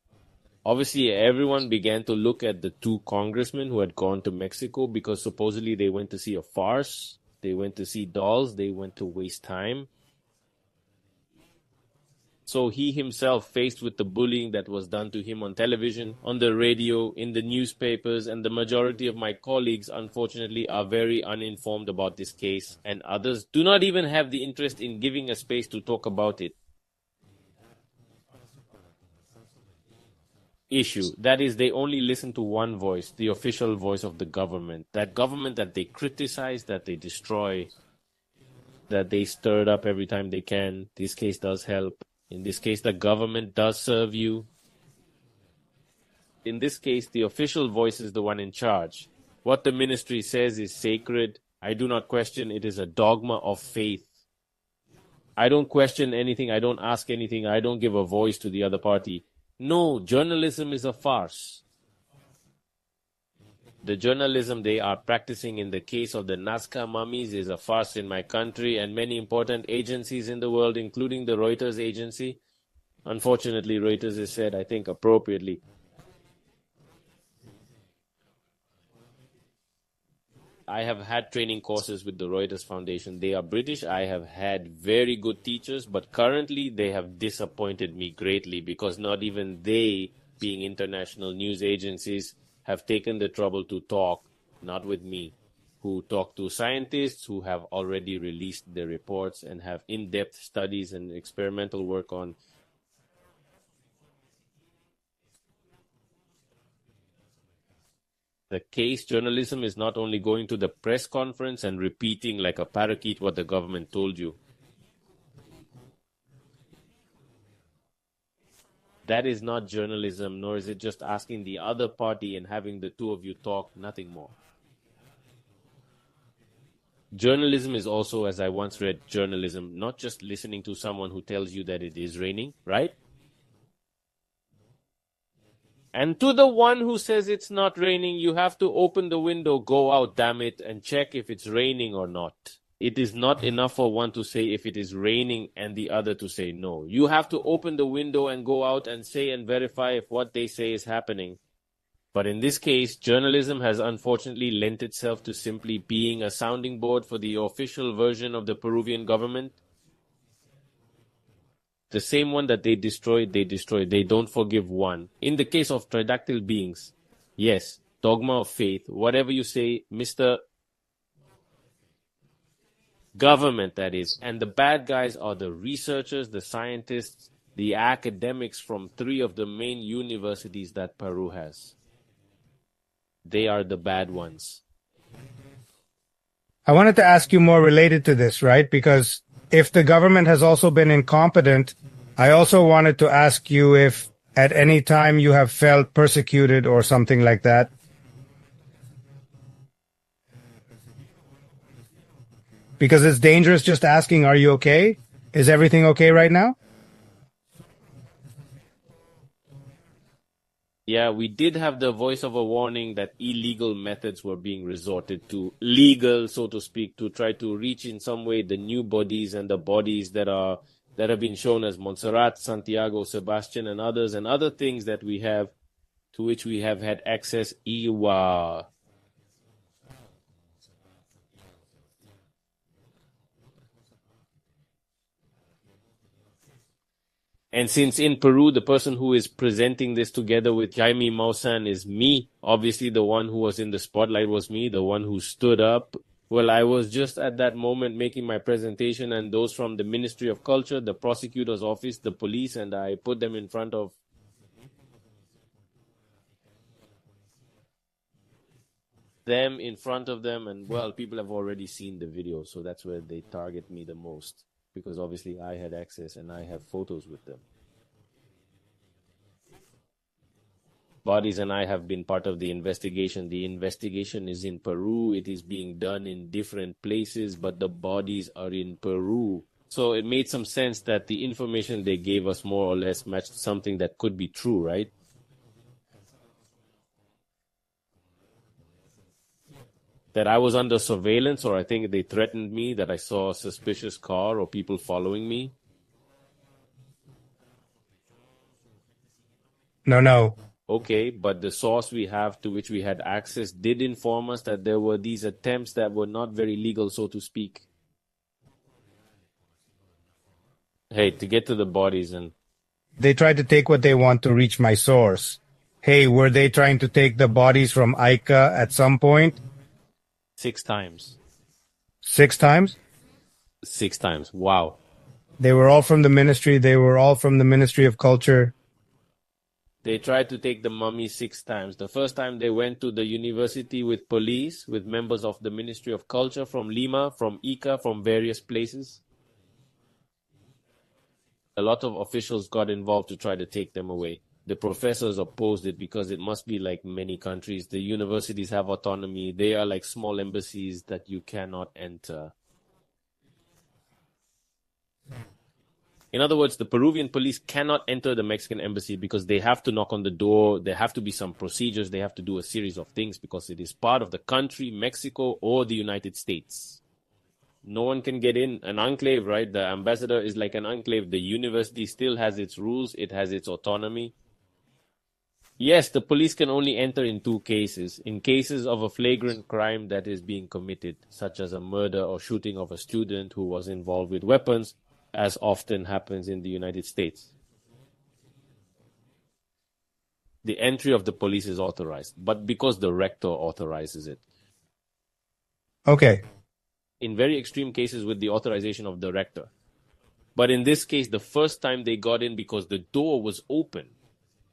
Speaker 2: obviously everyone began to look at the two congressmen who had gone to Mexico because supposedly they went to see a farce, they went to see dolls, they went to waste time. So he himself, faced with the bullying that was done to him on television, on the radio, in the newspapers, and the majority of my colleagues, unfortunately, are very uninformed about this case, and others do not even have the interest in giving a space to talk about it. Issue. That is, they only listen to one voice, the official voice of the government. That government that they criticize, that they destroy, that they stir it up every time they can. This case does help. In this case, the government does serve you. In this case, the official voice is the one in charge. What the ministry says is sacred. I do not question. It is a dogma of faith. I don't question anything. I don't ask anything. I don't give a voice to the other party. No, journalism is a farce. The journalism they are practicing in the case of the Nazca Mummies is a farce in my country and many important agencies in the world, including the Reuters agency. Unfortunately, Reuters has said, I think appropriately, I have had training courses with the Reuters Foundation. They are British. I have had very good teachers, but currently they have disappointed me greatly because not even they, being international news agencies, have taken the trouble to talk, not with me, who talk to scientists who have already released their reports and have in-depth studies and experimental work on the case. Journalism is not only going to the press conference and repeating like a parakeet what the government told you. That is not journalism, nor is it just asking the other party and having the two of you talk, nothing more. Journalism is also, as I once read, journalism, not just listening to someone who tells you that it is raining, right? And to the one who says it's not raining, you have to open the window, go out, damn it, and check if it's raining or not. It is not enough for one to say if it is raining and the other to say no. You have to open the window and go out and say and verify if what they say is happening. But in this case, journalism has unfortunately lent itself to simply being a sounding board for the official version of the Peruvian government. The same one that they destroyed, they destroy. They don't forgive one. In the case of tridactyl beings, yes, dogma of faith, whatever you say, Mr. Government, that is. And the bad guys are the researchers, the scientists, the academics from 3 of the main universities that Peru has. They are the bad ones.
Speaker 1: I wanted to ask you more related to this, right? Because if the government has also been incompetent, I also wanted to ask you if at any time you have felt persecuted or something like that. Because it's dangerous just asking, are you okay? Is everything okay right now?
Speaker 2: Yeah, we did have the voice of a warning that illegal methods were being resorted to, legal, so to speak, to try to reach in some way the new bodies and the bodies that have been shown as Montserrat, Santiago, Sebastian, and others, and other things that we have, to which we have had access. Iwa. And since in Peru, the person who is presenting this together with Jaime Maussan is me, obviously the one who was in the spotlight was me, the one who stood up. Well, I was just at that moment making my presentation, and those from the Ministry of Culture, the prosecutor's office, the police, and I put them in front of them, and well, people have already seen the video, so that's where they target me the most. Because obviously I had access and I have photos with them. Bodies and I have been part of the investigation. The investigation is in Peru. It is being done in different places, but the bodies are in Peru. So it made some sense that the information they gave us more or less matched something that could be true, right? That I was under surveillance, or I think they threatened me, that I saw a suspicious car or people following me.
Speaker 1: No.
Speaker 2: Okay, but the source we have to which we had access did inform us that there were these attempts that were not very legal, so to speak. Hey, to get to the bodies and...
Speaker 1: They tried to take what they want to reach my source. Hey, were they trying to take the bodies from Ica at some point?
Speaker 2: 6 times.
Speaker 1: 6 times?
Speaker 2: 6 times. Wow.
Speaker 1: They were all from the ministry. They were all from the Ministry of Culture.
Speaker 2: They tried to take the mummy 6 times. The first time they went to the university with police, with members of the Ministry of Culture from Lima, from Ica, from various places. A lot of officials got involved to try to take them away. The professors opposed it because it must be like many countries. The universities have autonomy. They are like small embassies that you cannot enter. In other words, the Peruvian police cannot enter the Mexican embassy because they have to knock on the door. There have to be some procedures. They have to do a series of things because it is part of the country, Mexico, or the United States. No one can get in. An enclave, right? The ambassador is like an enclave. The university still has its rules. It has its autonomy. Yes, the police can only enter in two cases. In cases of a flagrant crime that is being committed, such as a murder or shooting of a student who was involved with weapons, as often happens in the United States. The entry of the police is authorized, but because the rector authorizes it.
Speaker 1: Okay.
Speaker 2: In very extreme cases with the authorization of the rector. But in this case, the first time they got in because the door was open,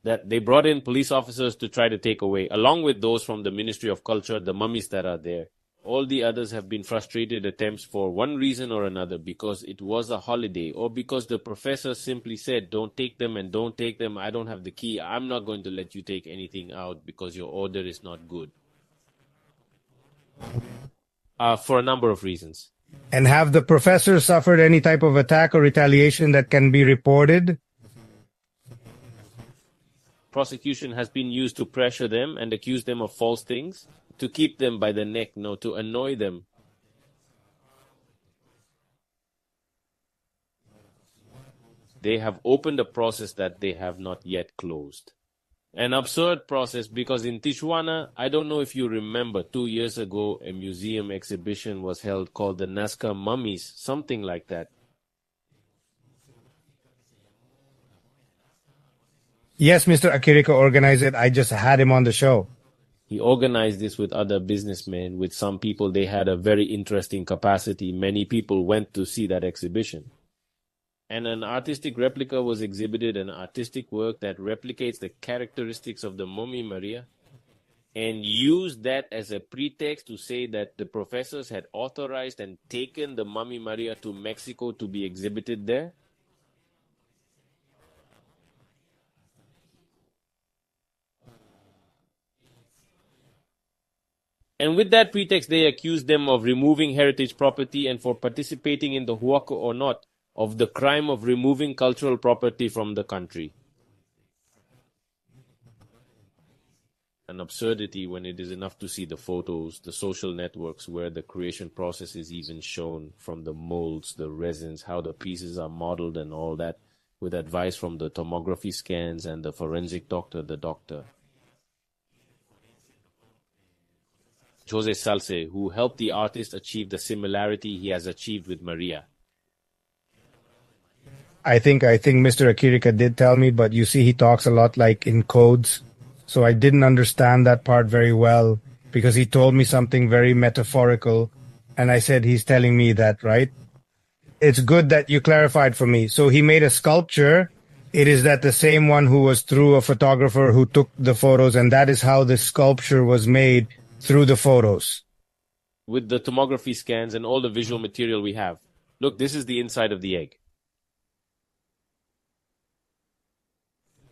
Speaker 2: that they brought in police officers to try to take away, along with those from the Ministry of Culture, the mummies that are there. All the others have been frustrated attempts for one reason or another, because it was a holiday, or because the professor simply said, don't take them and don't take them. I don't have the key. I'm not going to let you take anything out because your order is not good. For a number of reasons.
Speaker 1: And have the professors suffered any type of attack or retaliation that can be reported?
Speaker 2: Prosecution has been used to pressure them and accuse them of false things, to keep them by the neck, to annoy them. They have opened a process that they have not yet closed. An absurd process, because in Tijuana, I don't know if you remember, 2 years ago, a museum exhibition was held called the Nazca Mummies, something like that.
Speaker 1: Yes, Mr. Akirika organized it. I just had him on the show.
Speaker 2: He organized this with other businessmen. With some people, they had a very interesting capacity. Many people went to see that exhibition. And an artistic replica was exhibited, an artistic work that replicates the characteristics of the Mummy Maria, and used that as a pretext to say that the professors had authorized and taken the Mummy Maria to Mexico to be exhibited there. And with that pretext, they accused them of removing heritage property and for participating in the huaco or not, of the crime of removing cultural property from the country. An absurdity when it is enough to see the photos, the social networks where the creation process is even shown, from the molds, the resins, how the pieces are modeled and all that, with advice from the tomography scans and the forensic doctor, the doctor. Jose Salce, who helped the artist achieve the similarity he has achieved with Maria.
Speaker 1: I think Mr. Akirika did tell me, but you see he talks a lot like in codes. So I didn't understand that part very well because he told me something very metaphorical and I said he's telling me that, right? It's good that you clarified for me. So he made a sculpture. It is that the same one who was through a photographer who took the photos, and that is how the sculpture was made, through the photos.
Speaker 2: With the tomography scans and all the visual material we have. Look, this is the inside of the egg.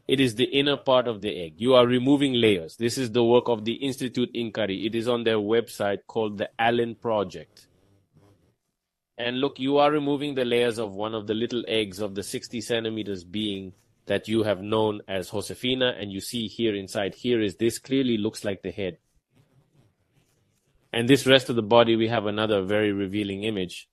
Speaker 2: It is the inner part of the egg. You are removing layers. This is the work of the Institute Inkari. It is on their website called the Allen Project. And look, you are removing the layers of one of the little eggs of the 60 centimeters being that you have known as Josefina, and you see here inside, here is this clearly looks like the head. And this rest of the body, we have another very revealing image.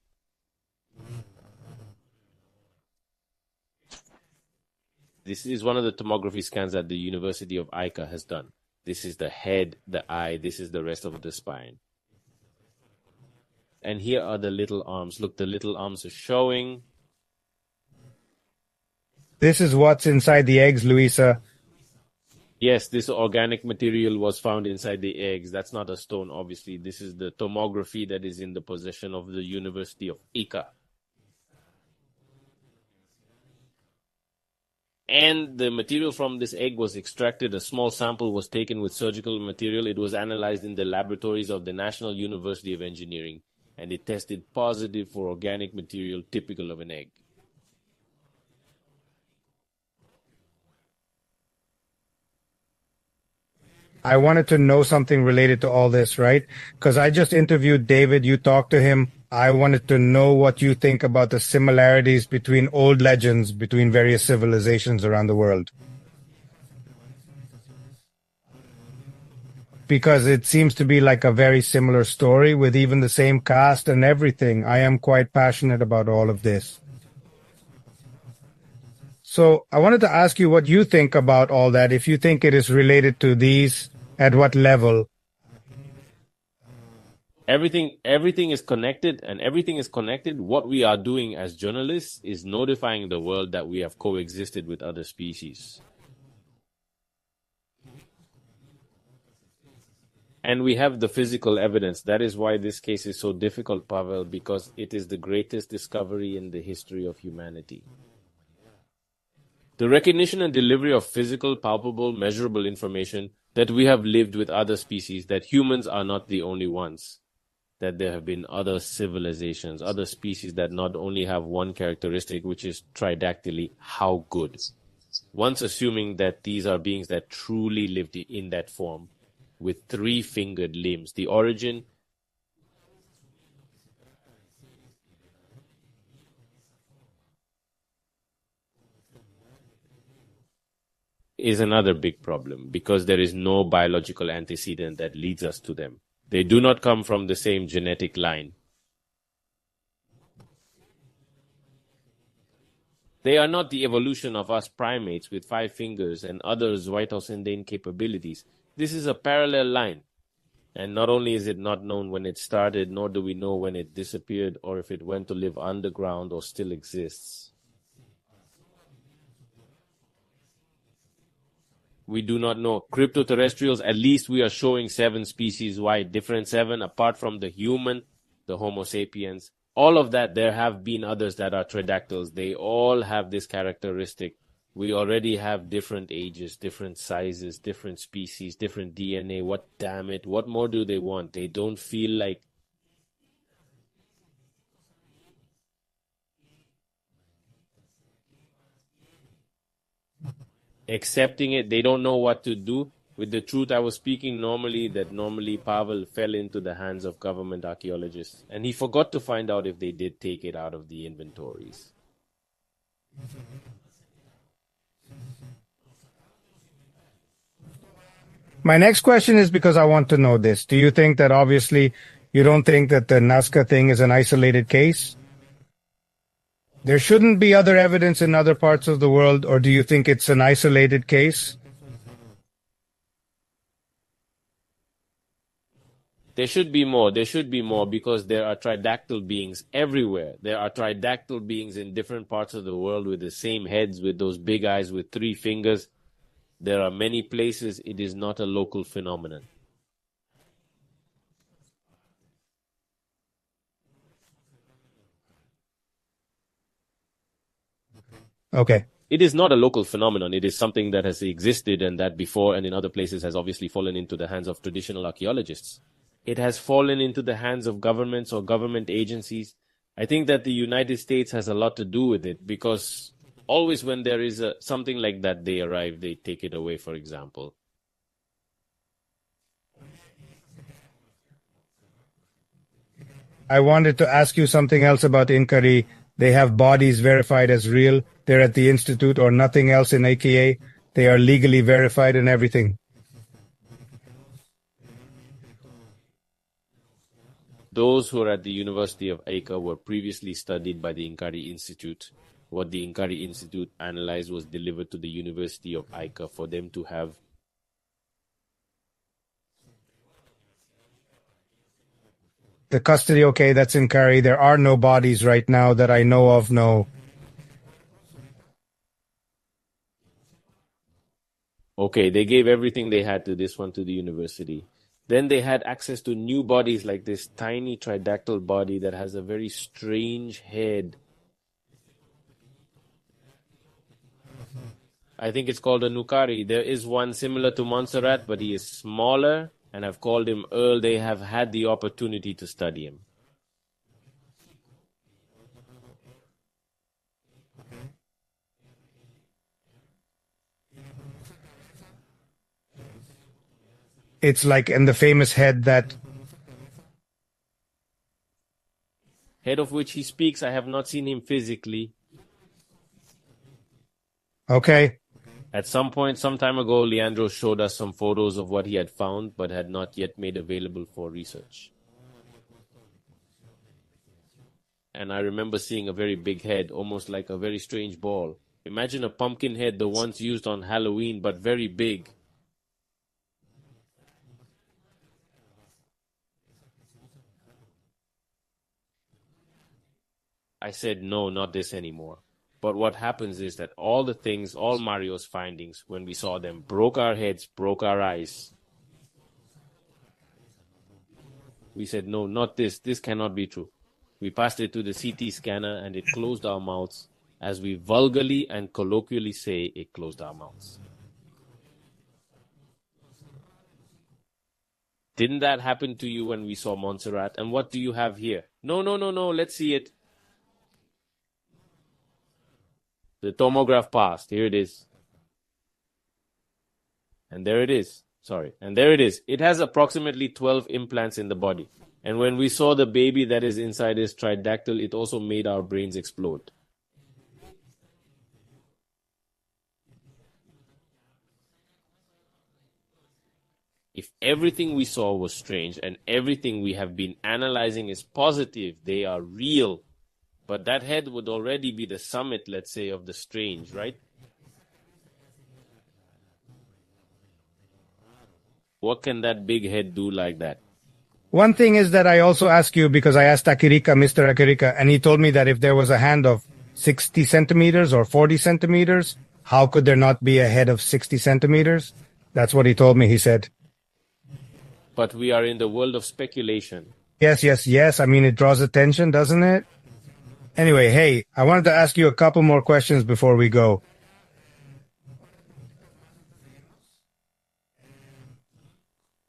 Speaker 2: This is one of the tomography scans that the University of Ica has done. This is the head, the eye, this is the rest of the spine. And here are the little arms. Look, the little arms are showing.
Speaker 1: This is what's inside the eggs, Luisa.
Speaker 2: Yes, this organic material was found inside the eggs. That's not a stone, obviously. This is the tomography that is in the possession of the University of Ica. And the material from this egg was extracted. A small sample was taken with surgical material. It was analyzed in the laboratories of the National University of Engineering, and it tested positive for organic material typical of an egg.
Speaker 1: I wanted to know something related to all this, right? Because I just interviewed David. You talked to him. I wanted to know what you think about the similarities between old legends between various civilizations around the world. Because it seems to be like a very similar story with even the same cast and everything. I am quite passionate about all of this. So I wanted to ask you what you think about all that. If you think it is related to these, at what level?
Speaker 2: Everything is connected, and everything is connected. What we are doing as journalists is notifying the world that we have coexisted with other species. And we have the physical evidence. That is why this case is so difficult, Pavel, because it is the greatest discovery in the history of humanity. The recognition and delivery of physical, palpable, measurable information that we have lived with other species, that humans are not the only ones, that there have been other civilizations, other species that not only have one characteristic, which is tridactyly, how good. Once assuming that these are beings that truly lived in that form, with three-fingered limbs. The origin is another big problem because there is no biological antecedent that leads us to them. They do not come from the same genetic line. They are not the evolution of us primates with 5 fingers and other zoitosindane capabilities. This is a parallel line. And not only is it not known when it started, nor do we know when it disappeared or if it went to live underground or still exists. We do not know. Cryptoterrestrials, at least we are showing 7 species. Why? Different 7 apart from the human, the Homo sapiens. All of that, there have been others that are tridactyls. They all have this characteristic. We already have different ages, different sizes, different species, different DNA. What more do they want? They don't feel like accepting it. They don't know what to do. With the truth I was speaking normally Pavel fell into the hands of government archaeologists. And he forgot to find out if they did take it out of the inventories.
Speaker 1: My next question is because I want to know this. Do you think that obviously you don't think that the Nazca thing is an isolated case? There shouldn't be other evidence in other parts of the world, or do you think it's an isolated case?
Speaker 2: There should be more because there are tridactyl beings everywhere. There are tridactyl beings in different parts of the world with the same heads, with those big eyes, with 3 fingers. There are many places. It is not a local phenomenon.
Speaker 1: Okay.
Speaker 2: It is not a local phenomenon. It is something that has existed and that before and in other places has obviously fallen into the hands of traditional archaeologists. It has fallen into the hands of governments or government agencies. I think that the United States has a lot to do with it because always when there is something like that, they arrive, they take it away, for example.
Speaker 1: I wanted to ask you something else about Inkari. They have bodies verified as real. They're at the Institute or nothing else in AKA. They are legally verified and everything.
Speaker 2: Those who are at the University of Ica were previously studied by the Inkari Institute. What the Inkari Institute analyzed was delivered to the University of Ica for them to have.
Speaker 1: The custody, okay, that's Inkari. There are no bodies right now that I know of, no.
Speaker 2: Okay, they gave everything they had to this one to the university. Then they had access to new bodies like this tiny tridactyl body that has a very strange head. I think it's called a Nukari. There is one similar to Montserrat, but he is smaller, and I've called him Earl. They have had the opportunity to study him.
Speaker 1: It's like in the famous head that...
Speaker 2: Head of which he speaks. I have not seen him physically.
Speaker 1: Okay.
Speaker 2: At some point, some time ago, Leandro showed us some photos of what he had found, but had not yet made available for research. And I remember seeing a very big head, almost like a very strange ball. Imagine a pumpkin head, the ones used on Halloween, but very big. I said, no, not this anymore. But what happens is that all the things, all Mario's findings, when we saw them, broke our heads, broke our eyes. We said, no, not this. This cannot be true. We passed it to the CT scanner and it closed our mouths. As we vulgarly and colloquially say, it closed our mouths. Didn't that happen to you when we saw Montserrat? And what do you have here? No, let's see it. The tomograph passed. Here it is. And there it is. Sorry. And there it is. It has approximately 12 implants in the body. And when we saw the baby that is inside his tridactyl, it also made our brains explode. If everything we saw was strange and everything we have been analyzing is positive, they are real. But that head would already be the summit, let's say, of the strange, right? What can that big head do like that?
Speaker 1: One thing is that I also ask you, because I asked Akirika, Mr. Akirika, and he told me that if there was a hand of 60 centimeters or 40 centimeters, how could there not be a head of 60 centimeters? That's what he told me, he said.
Speaker 2: But we are in the world of speculation.
Speaker 1: Yes. I mean, it draws attention, doesn't it? Anyway, hey, I wanted to ask you a couple more questions before we go.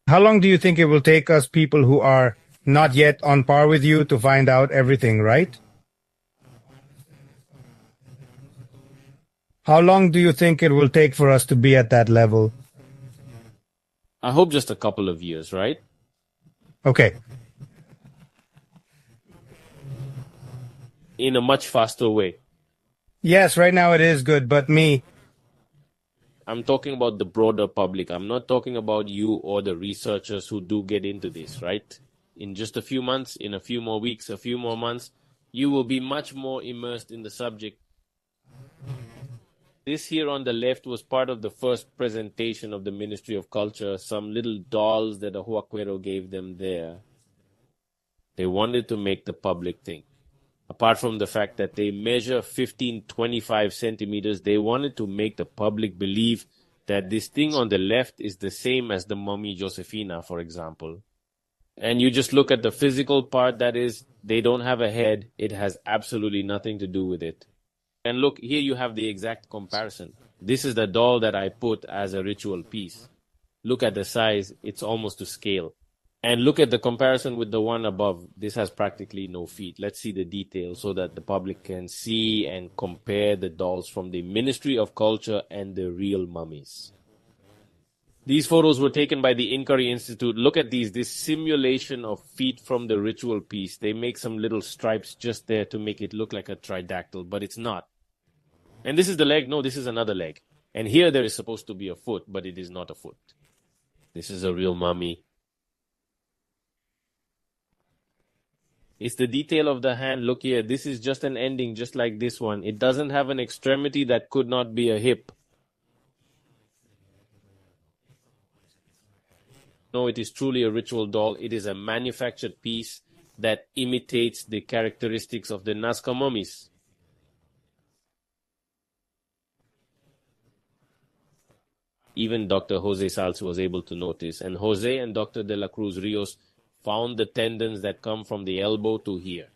Speaker 1: How long do you think it will take us people who are not yet on par with you to find out everything, right? How long do you think it will take for us to be at that level?
Speaker 2: I hope just a couple of years, right?
Speaker 1: Okay.
Speaker 2: In a much faster way.
Speaker 1: Yes, right now it is good, but
Speaker 2: I'm talking about the broader public. I'm not talking about you or the researchers who do get into this, right? In just a few months, in a few more weeks, a few more months, you will be much more immersed in the subject. This here on the left was part of the first presentation of the Ministry of Culture, some little dolls that a Huacuero gave them there. They wanted to make the public think. Apart from the fact that they measure 15-25 centimeters, they wanted to make the public believe that this thing on the left is the same as the mummy Josefina, for example. And you just look at the physical part, that is, they don't have a head. It has absolutely nothing to do with it. And look, here you have the exact comparison. This is the doll that I put as a ritual piece. Look at the size, it's almost to scale. And look at the comparison with the one above. This has practically no feet. Let's see the details so that the public can see and compare the dolls from the Ministry of Culture and the real mummies. These photos were taken by the Inkari Institute. Look at this simulation of feet from the ritual piece. They make some little stripes just there to make it look like a tridactyl, but it's not. And this is the leg. No, this is another leg. And here there is supposed to be a foot, but it is not a foot. This is a real mummy. It's the detail of the hand. Look here. This is just an ending, just like this one. It doesn't have an extremity that could not be a hip. No, it is truly a ritual doll. It is a manufactured piece that imitates the characteristics of the Nazca Mummies. Even Dr. Jose Salz was able to notice. And Jose and Dr. De La Cruz Rios found the tendons that come from the elbow to here.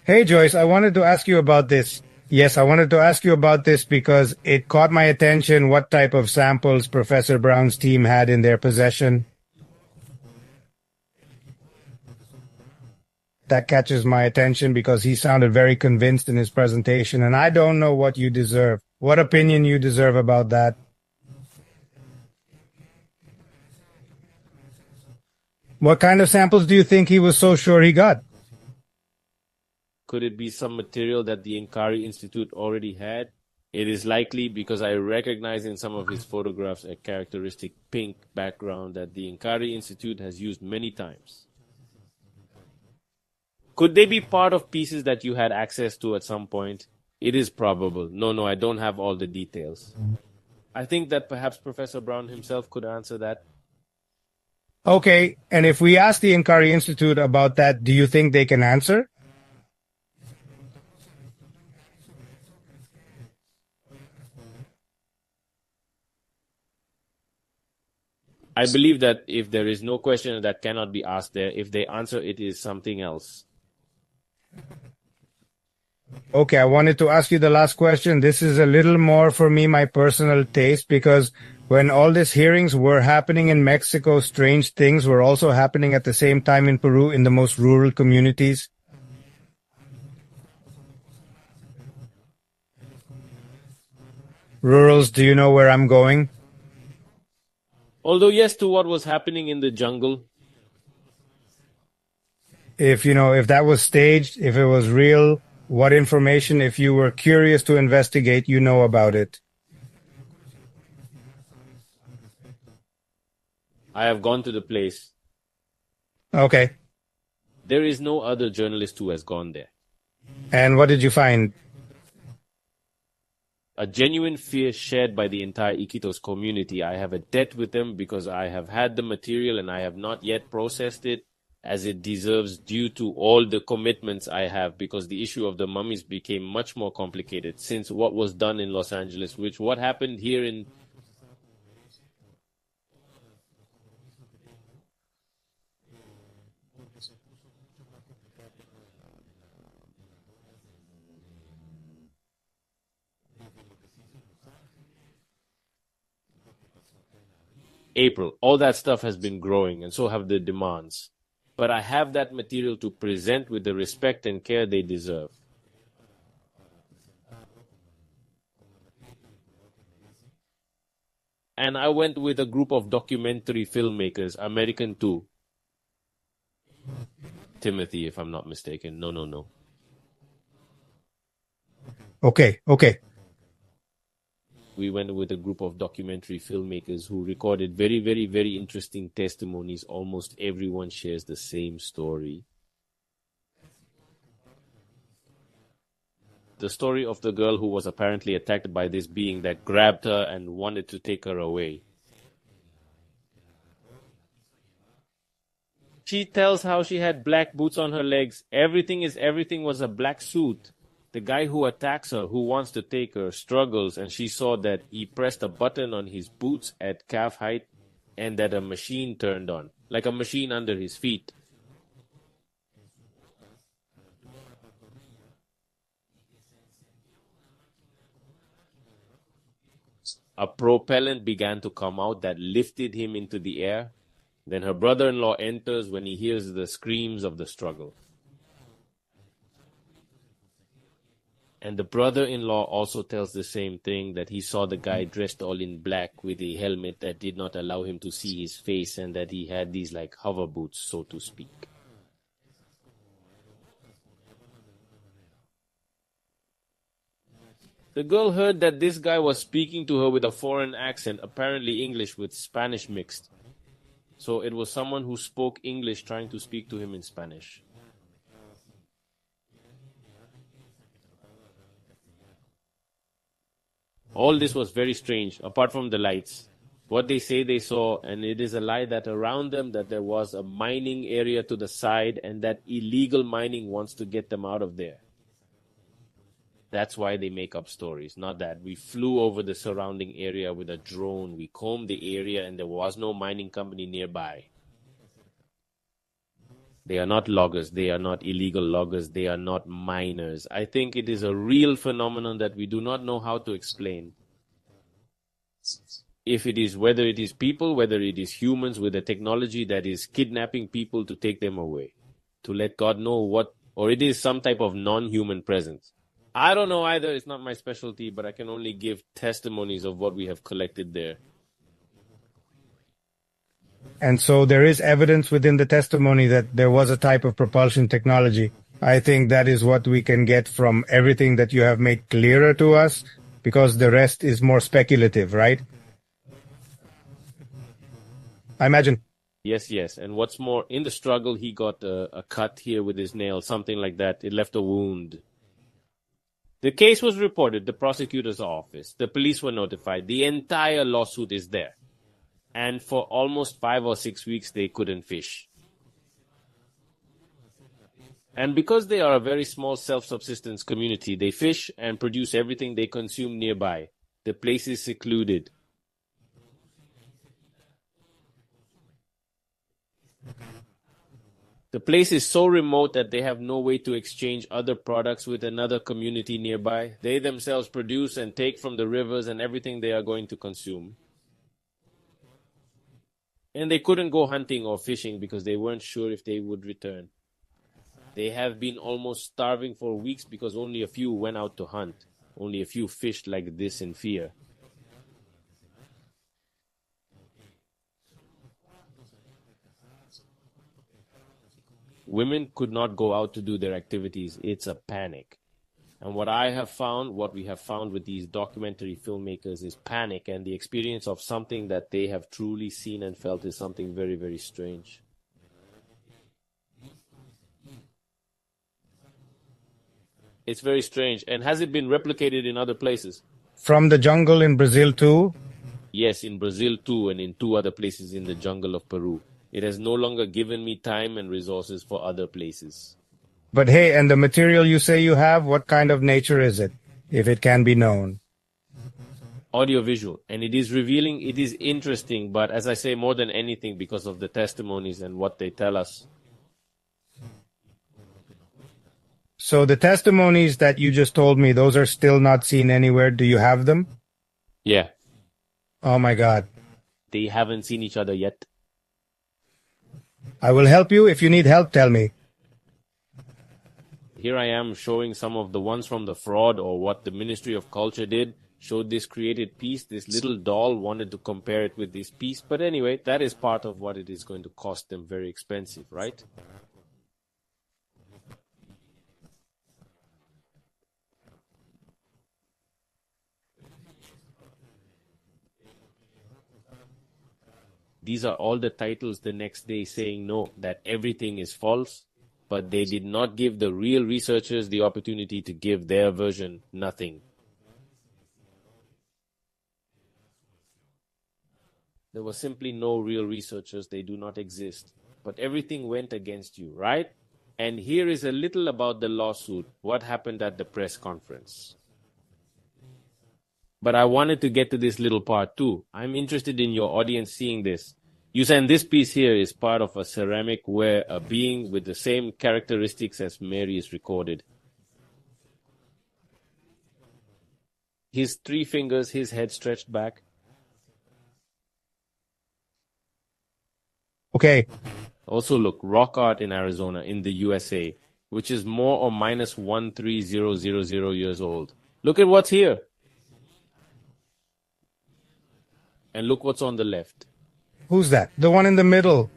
Speaker 1: Hey, Jois, I wanted to ask you about this. Yes, I wanted to ask you about this because it caught my attention what type of samples Professor Brown's team had in their possession. That catches my attention because he sounded very convinced in his presentation, and I don't know what you deserve. What opinion you deserve about that? What kind of samples do you think he was so sure he got?
Speaker 2: Could it be some material that the Inkari Institute already had? It is likely because I recognize in some of his photographs a characteristic pink background that the Inkari Institute has used many times. Could they be part of pieces that you had access to at some point? It is probable. No, I don't have all the details. I think that perhaps Professor Brown himself could answer that.
Speaker 1: Okay, and if we ask the Inkari Institute about that, do you think they can answer?
Speaker 2: I believe that if there is no question that cannot be asked there, if they answer, it is something else.
Speaker 1: Okay, I wanted to ask you the last question. This is a little more for me, my personal taste, because when all these hearings were happening in Mexico, strange things were also happening at the same time in Peru in the most rural communities. Rurals, do you know where I'm going?
Speaker 2: Although, yes, to what was happening in the jungle.
Speaker 1: If that was staged, if it was real, what information, if you were curious to investigate, you know about it?
Speaker 2: I have gone to the place.
Speaker 1: Okay.
Speaker 2: There is no other journalist who has gone there.
Speaker 1: And what did you find?
Speaker 2: A genuine fear shared by the entire Iquitos community. I have a debt with them because I have had the material and I have not yet processed it as it deserves due to all the commitments I have, because the issue of the mummies became much more complicated since what was done in Los Angeles, what happened here in April. All that stuff has been growing, and so have the demands. But I have that material to present with the respect and care they deserve. And I went with a group of documentary filmmakers, American too. Timothy, if I'm not mistaken. No.
Speaker 1: Okay.
Speaker 2: We went with a group of documentary filmmakers who recorded very, very, very interesting testimonies. Almost everyone shares the same story. The story of the girl who was apparently attacked by this being that grabbed her and wanted to take her away. She tells how she had black boots on her legs. Everything was a black suit. The guy who attacks her, who wants to take her, struggles, and she saw that he pressed a button on his boots at calf height and that a machine turned on, like a machine under his feet. A propellant began to come out that lifted him into the air. Then her brother-in-law enters when he hears the screams of the struggle. And the brother-in-law also tells the same thing, that he saw the guy dressed all in black with a helmet that did not allow him to see his face, and that he had these like hover boots, so to speak. The girl heard that this guy was speaking to her with a foreign accent, apparently English with Spanish mixed. So it was someone who spoke English trying to speak to him in Spanish. All this was very strange, apart from the lights. What they say they saw, and it is a lie that around them that there was a mining area to the side and that illegal mining wants to get them out of there. That's why they make up stories, not that. We flew over the surrounding area with a drone, we combed the area and there was no mining company nearby. They are not loggers, they are not illegal loggers, they are not miners. I think it is a real phenomenon that we do not know how to explain. Whether it is people, whether it is humans with a technology that is kidnapping people to take them away, to let God know what, or it is some type of non-human presence. I don't know either, it's not my specialty, but I can only give testimonies of what we have collected there.
Speaker 1: And so there is evidence within the testimony that there was a type of propulsion technology. I think that is what we can get from everything that you have made clearer to us, because the rest is more speculative, right? I imagine.
Speaker 2: Yes, yes. And what's more, in the struggle, he got a cut here with his nail, something like that. It left a wound. The case was reported, the prosecutor's office. The police were notified. The entire lawsuit is there. And for almost 5 or 6 weeks, they couldn't fish. And because they are a very small self-subsistence community, they fish and produce everything they consume nearby. The place is secluded. The place is so remote that they have no way to exchange other products with another community nearby. They themselves produce and take from the rivers and everything they are going to consume. And they couldn't go hunting or fishing because they weren't sure if they would return. They have been almost starving for weeks because only a few went out to hunt. Only a few fished like this in fear. Women could not go out to do their activities. It's a panic. And what we have found with these documentary filmmakers is panic, and the experience of something that they have truly seen and felt is something very, very strange. It's very strange. And has it been replicated in other places?
Speaker 1: From the jungle in Brazil too?
Speaker 2: Yes, in Brazil too, and in 2 other places in the jungle of Peru. It has no longer given me time and resources for other places.
Speaker 1: But hey, and the material you say you have, what kind of nature is it, if it can be known?
Speaker 2: Audiovisual, and it is revealing, it is interesting, but as I say, more than anything, because of the testimonies and what they tell us.
Speaker 1: So the testimonies that you just told me, those are still not seen anywhere. Do you have them?
Speaker 2: Yeah.
Speaker 1: Oh my God.
Speaker 2: They haven't seen each other yet.
Speaker 1: I will help you. If you need help, tell me.
Speaker 2: Here I am showing some of the ones from the fraud, or what the Ministry of Culture did. Showed this created piece. This little doll wanted to compare it with this piece. But anyway, that is part of what it is going to cost them. Very expensive, right? These are all the titles the next day saying no, that everything is false. But they did not give the real researchers the opportunity to give their version. Nothing. There were simply no real researchers. They do not exist. But everything went against you, right? And here is a little about the lawsuit. What happened at the press conference? But I wanted to get to this little part too. I'm interested in your audience seeing this. You said this piece here is part of a ceramic where a being with the same characteristics as Mary is recorded. His 3 fingers, his head stretched back.
Speaker 1: Okay.
Speaker 2: Also look, rock art in Arizona in the USA, which is more or minus 13000 years old. Look at what's here. And look what's on the left.
Speaker 1: Who's that? The one in the middle.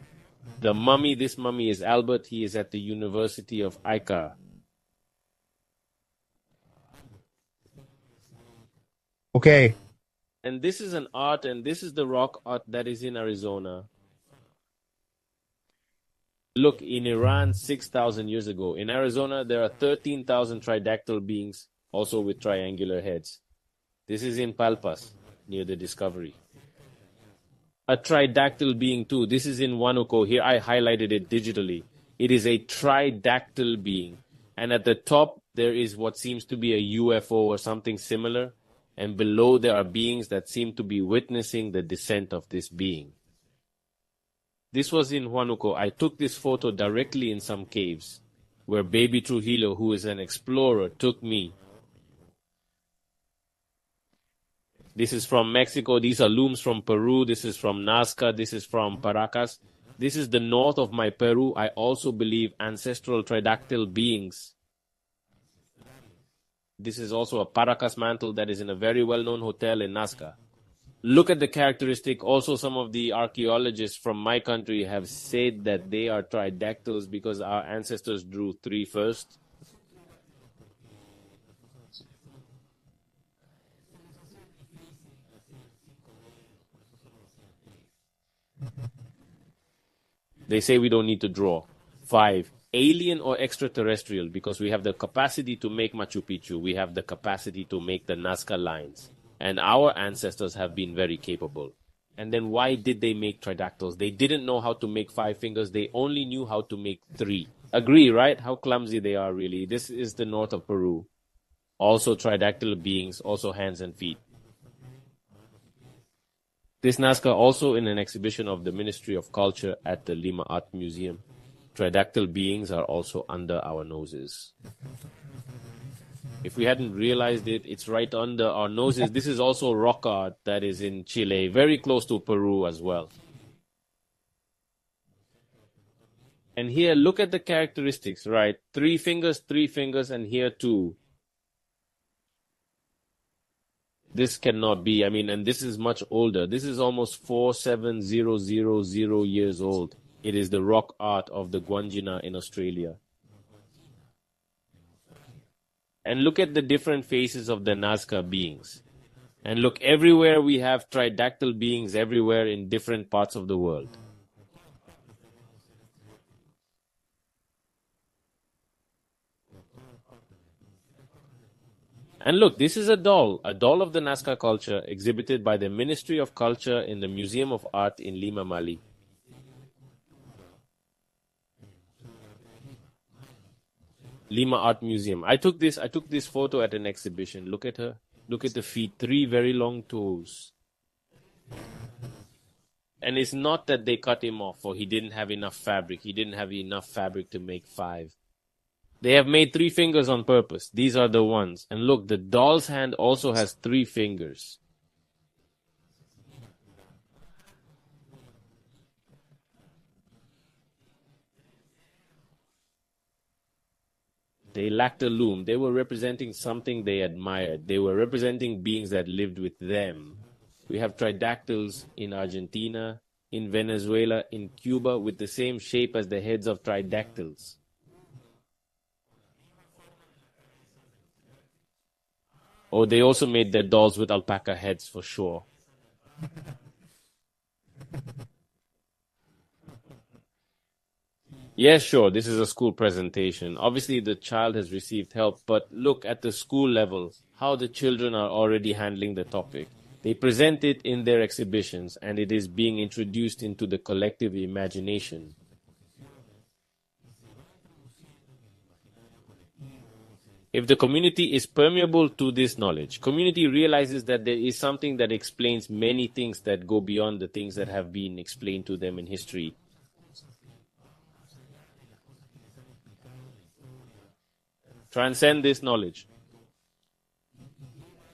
Speaker 2: The mummy, this mummy is Albert. He is at the University of Inkari.
Speaker 1: Okay.
Speaker 2: And this is an art, and this is the rock art that is in Arizona. Look, in Iran, 6,000 years ago. In Arizona, there are 13,000 tridactyl beings, also with triangular heads. This is in Palpas, near the discovery. A tridactyl being too. This is in Huánuco. Here I highlighted it digitally. It is a tridactyl being. And at the top, there is what seems to be a UFO or something similar. And below, there are beings that seem to be witnessing the descent of this being. This was in Huánuco. I took this photo directly in some caves, where Baby Trujillo, who is an explorer, took me. This is from Mexico. These are looms from Peru. This is from Nazca. This is from Pelacaras. This is the north of my Peru. I also believe ancestral tridactyl beings. This is also a Paracas mantle that is in a very well-known hotel in Nasca. Look at the characteristic. Also, some of the archaeologists from my country have said that they are tridactyls because our ancestors drew 3 first. They say we don't need to draw. 5, alien or extraterrestrial, because we have the capacity to make Machu Picchu. We have the capacity to make the Nazca lines. And our ancestors have been very capable. And then why did they make tridactyls? They didn't know how to make 5 fingers. They only knew how to make 3. Agree, right? How clumsy they are, really. This is the north of Peru. Also tridactyl beings, also hands and feet. This Nazca also in an exhibition of the Ministry of Culture at the Lima Art Museum. Tridactyl beings are also under our noses. If we hadn't realized it, it's right under our noses. This is also rock art that is in Chile, very close to Peru as well. And here, look at the characteristics, right? 3 fingers, and here 2. This cannot be, and this is much older. This is almost 47000 years old. It is the rock art of the Guanjina in Australia. And look at the different faces of the Nazca beings. And look, everywhere we have tridactyl beings everywhere in different parts of the world. And look, this is a doll of the Nazca culture exhibited by the Ministry of Culture in the Museum of Art in Lima, Mali. Lima Art Museum. I took this photo at an exhibition. Look at her. Look at the feet. 3 very long toes. And it's not that they cut him off or he didn't have enough fabric. He didn't have enough fabric to make 5. They have made 3 fingers on purpose. These are the ones. And look, the doll's hand also has 3 fingers. They lacked a loom. They were representing something they admired. They were representing beings that lived with them. We have tridactyls in Argentina, in Venezuela, in Cuba, with the same shape as the heads of tridactyls. Oh, they also made their dolls with alpaca heads for sure. Yes, sure, this is a school presentation. Obviously, the child has received help, but look at the school level, how the children are already handling the topic. They present it in their exhibitions, and it is being introduced into the collective imagination. If the community is permeable to this knowledge, community realizes that there is something that explains many things that go beyond the things that have been explained to them in history. Transcend this knowledge.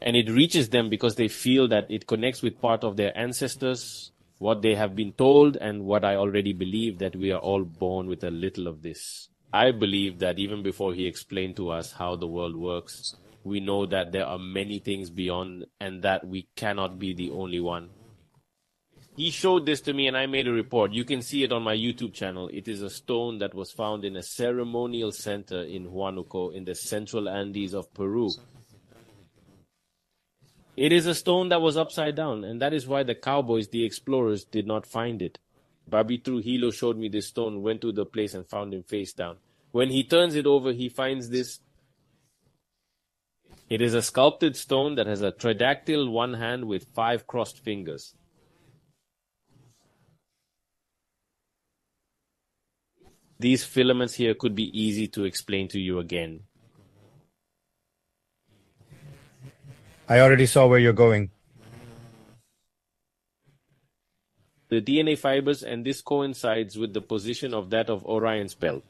Speaker 2: And it reaches them because they feel that it connects with part of their ancestors, what they have been told, and what I already believe, that we are all born with a little of this. I believe that even before he explained to us how the world works, we know that there are many things beyond and that we cannot be the only one. He showed this to me and I made a report. You can see it on my YouTube channel. It is a stone that was found in a ceremonial center in Huánuco in the central Andes of Peru. It is a stone that was upside down, and that is why the cowboys, the explorers, did not find it. Babi Trujillo showed me this stone, went to the place and found him face down. When he turns it over, he finds this. It is a sculpted stone that has a tridactyl one hand with 5 crossed fingers. These filaments here could be easy to explain to you again.
Speaker 1: I already saw where you're going.
Speaker 2: The DNA fibers, and this coincides with the position of that of Orion's belt.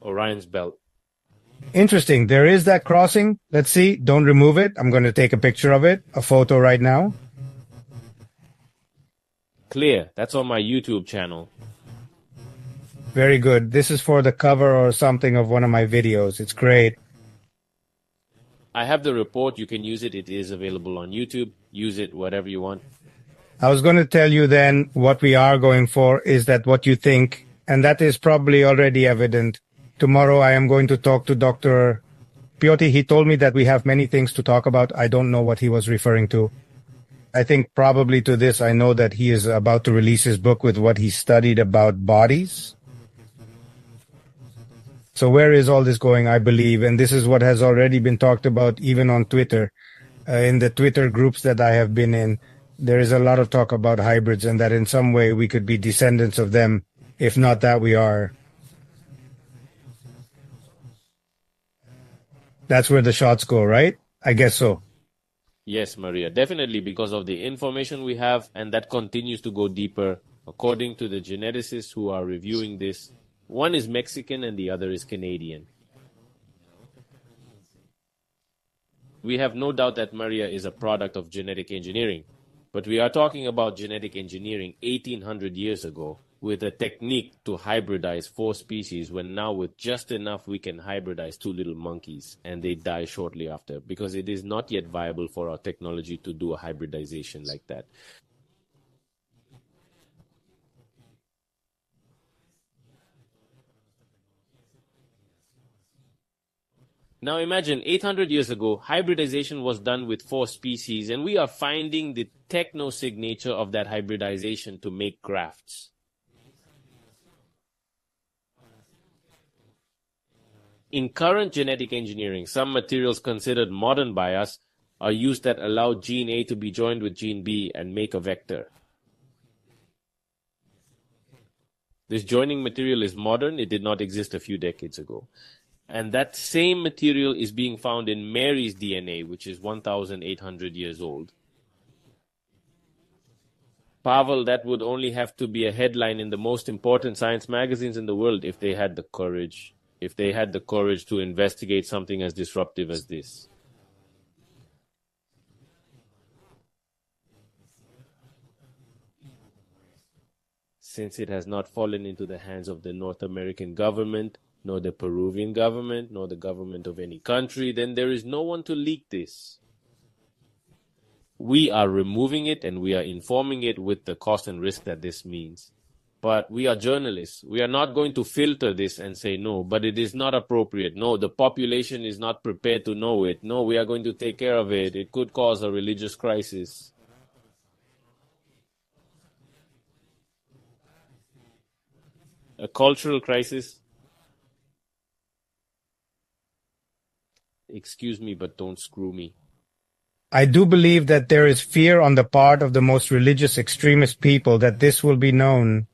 Speaker 2: Orion's belt.
Speaker 1: Interesting. There is that crossing. Let's see. Don't remove it. I'm going to take a picture of it, a photo right now.
Speaker 2: Clear. That's on my YouTube channel.
Speaker 1: Very good. This is for the cover or something of one of my videos. It's great.
Speaker 2: I have the report. You can use it. It is available on YouTube. Use it whatever you want.
Speaker 1: I was going to tell you then what we are going for is that what you think, and that is probably already evident. Tomorrow I am going to talk to Dr. Piotti. He told me that we have many things to talk about. I don't know what he was referring to. I think probably to this, I know that he is about to release his book with what he studied about bodies. So where is all this going, I believe? And this is what has already been talked about even on Twitter. In the Twitter groups that I have been in, there is a lot of talk about hybrids and that in some way we could be descendants of them. If not that, we are. That's where the shots go, right? I guess so.
Speaker 2: Yes, Maria, definitely because of the information we have, and that continues to go deeper. According to the geneticists who are reviewing this, one is Mexican and the other is Canadian. We have no doubt that Maria is a product of genetic engineering, but we are talking about genetic engineering 1800 years ago with a technique to hybridize 4 species when now with just enough we can hybridize 2 little monkeys and they die shortly after because it is not yet viable for our technology to do a hybridization like that. Now imagine 800 years ago, hybridization was done with 4 species and we are finding the techno-signature of that hybridization to make grafts. In current genetic engineering, some materials considered modern by us are used that allow gene A to be joined with gene B and make a vector. This joining material is modern, it did not exist a few decades ago. And that same material is being found in Mary's DNA, which is 1,800 years old. Pavel, that would only have to be a headline in the most important science magazines in the world if they had the courage. If they had the courage to investigate something as disruptive as this. Since it has not fallen into the hands of the North American government, nor the Peruvian government, nor the government of any country, then there is no one to leak this. We are removing it and we are informing it with the cost and risk that this means. But we are journalists. We are not going to filter this and say, no, but it is not appropriate. No, the population is not prepared to know it. No, we are going to take care of it. It could cause a religious crisis. A cultural crisis. Excuse me, but don't screw me.
Speaker 1: I do believe that there is fear on the part of the most religious extremist people that this will be known.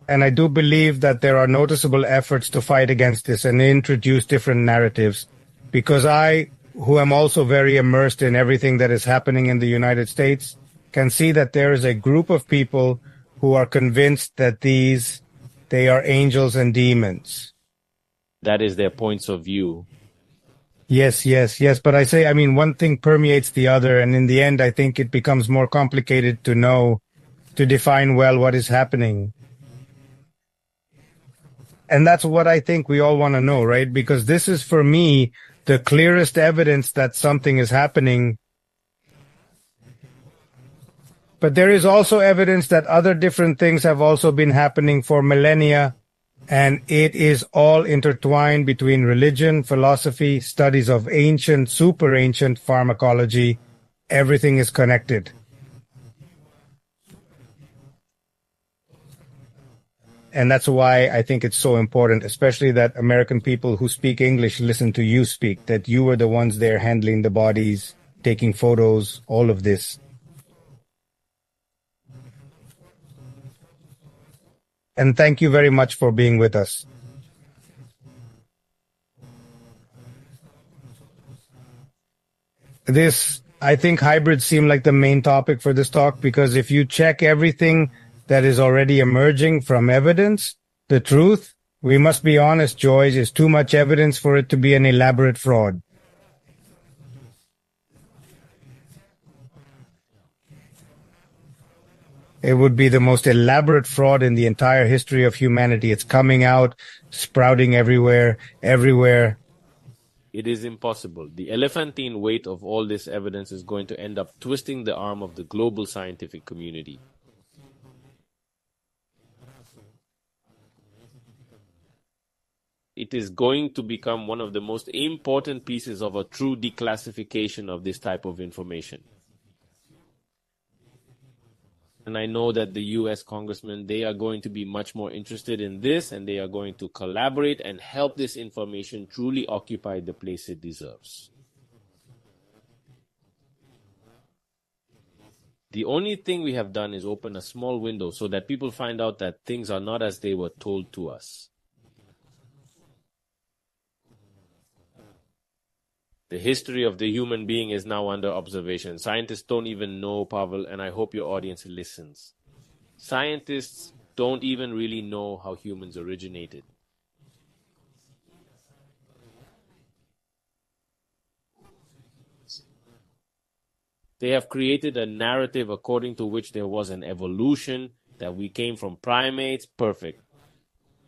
Speaker 1: And I do believe that there are noticeable efforts to fight against this and introduce different narratives. Because I, who am also very immersed in everything that is happening in the United States, can see that there is a group of people who are convinced that they are angels and demons.
Speaker 2: That is their points of view.
Speaker 1: Yes. But I say, one thing permeates the other. And in the end, I think it becomes more complicated to define well what is happening. And that's what I think we all want to know, right? Because this is, for me, the clearest evidence that something is happening. But there is also evidence that other different things have also been happening for millennia. And it is all intertwined between religion, philosophy, studies of ancient, super ancient pharmacology. Everything is connected. And that's why I think it's so important, especially that American people who speak English listen to you speak, that you were the ones there handling the bodies, taking photos, all of this. And thank you very much for being with us. I think hybrids seem like the main topic for this talk, because if you check everything that is already emerging from evidence, the truth, we must be honest, Jois, is too much evidence for it to be an elaborate fraud. It would be the most elaborate fraud in the entire history of humanity. It's coming out, sprouting everywhere.
Speaker 2: It is impossible. The elephantine weight of all this evidence is going to end up twisting the arm of the global scientific community. It is going to become one of the most important pieces of a true declassification of this type of information. And I know that the US congressmen, they are going to be much more interested in this, and they are going to collaborate and help this information truly occupy the place it deserves. The only thing we have done is open a small window so that people find out that things are not as they were told to us. The history of the human being is now under observation. Scientists don't even know, Pavel, and I hope your audience listens. Scientists don't even really know how humans originated. They have created a narrative according to which there was an evolution, that we came from primates, perfect.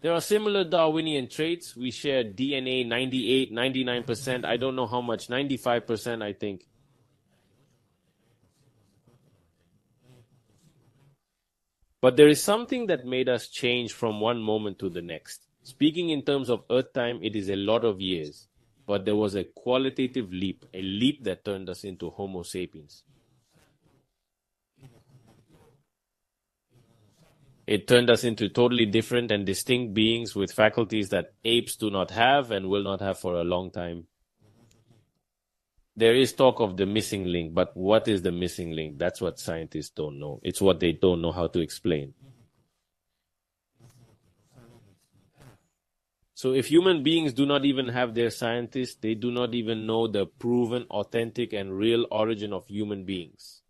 Speaker 2: There are similar Darwinian traits. We share DNA 98, 99%, I don't know how much, 95%, I think. But there is something that made us change from one moment to the next. Speaking in terms of Earth time, it is a lot of years. But there was a qualitative leap, a leap that turned us into Homo sapiens. It turned us into totally different and distinct beings with faculties that apes do not have and will not have for a long time. There is talk of the missing link, but what is the missing link? That's what scientists don't know. It's what they don't know how to explain. So if human beings do not even have their scientists, they do not even know the proven, authentic, and real origin of human beings.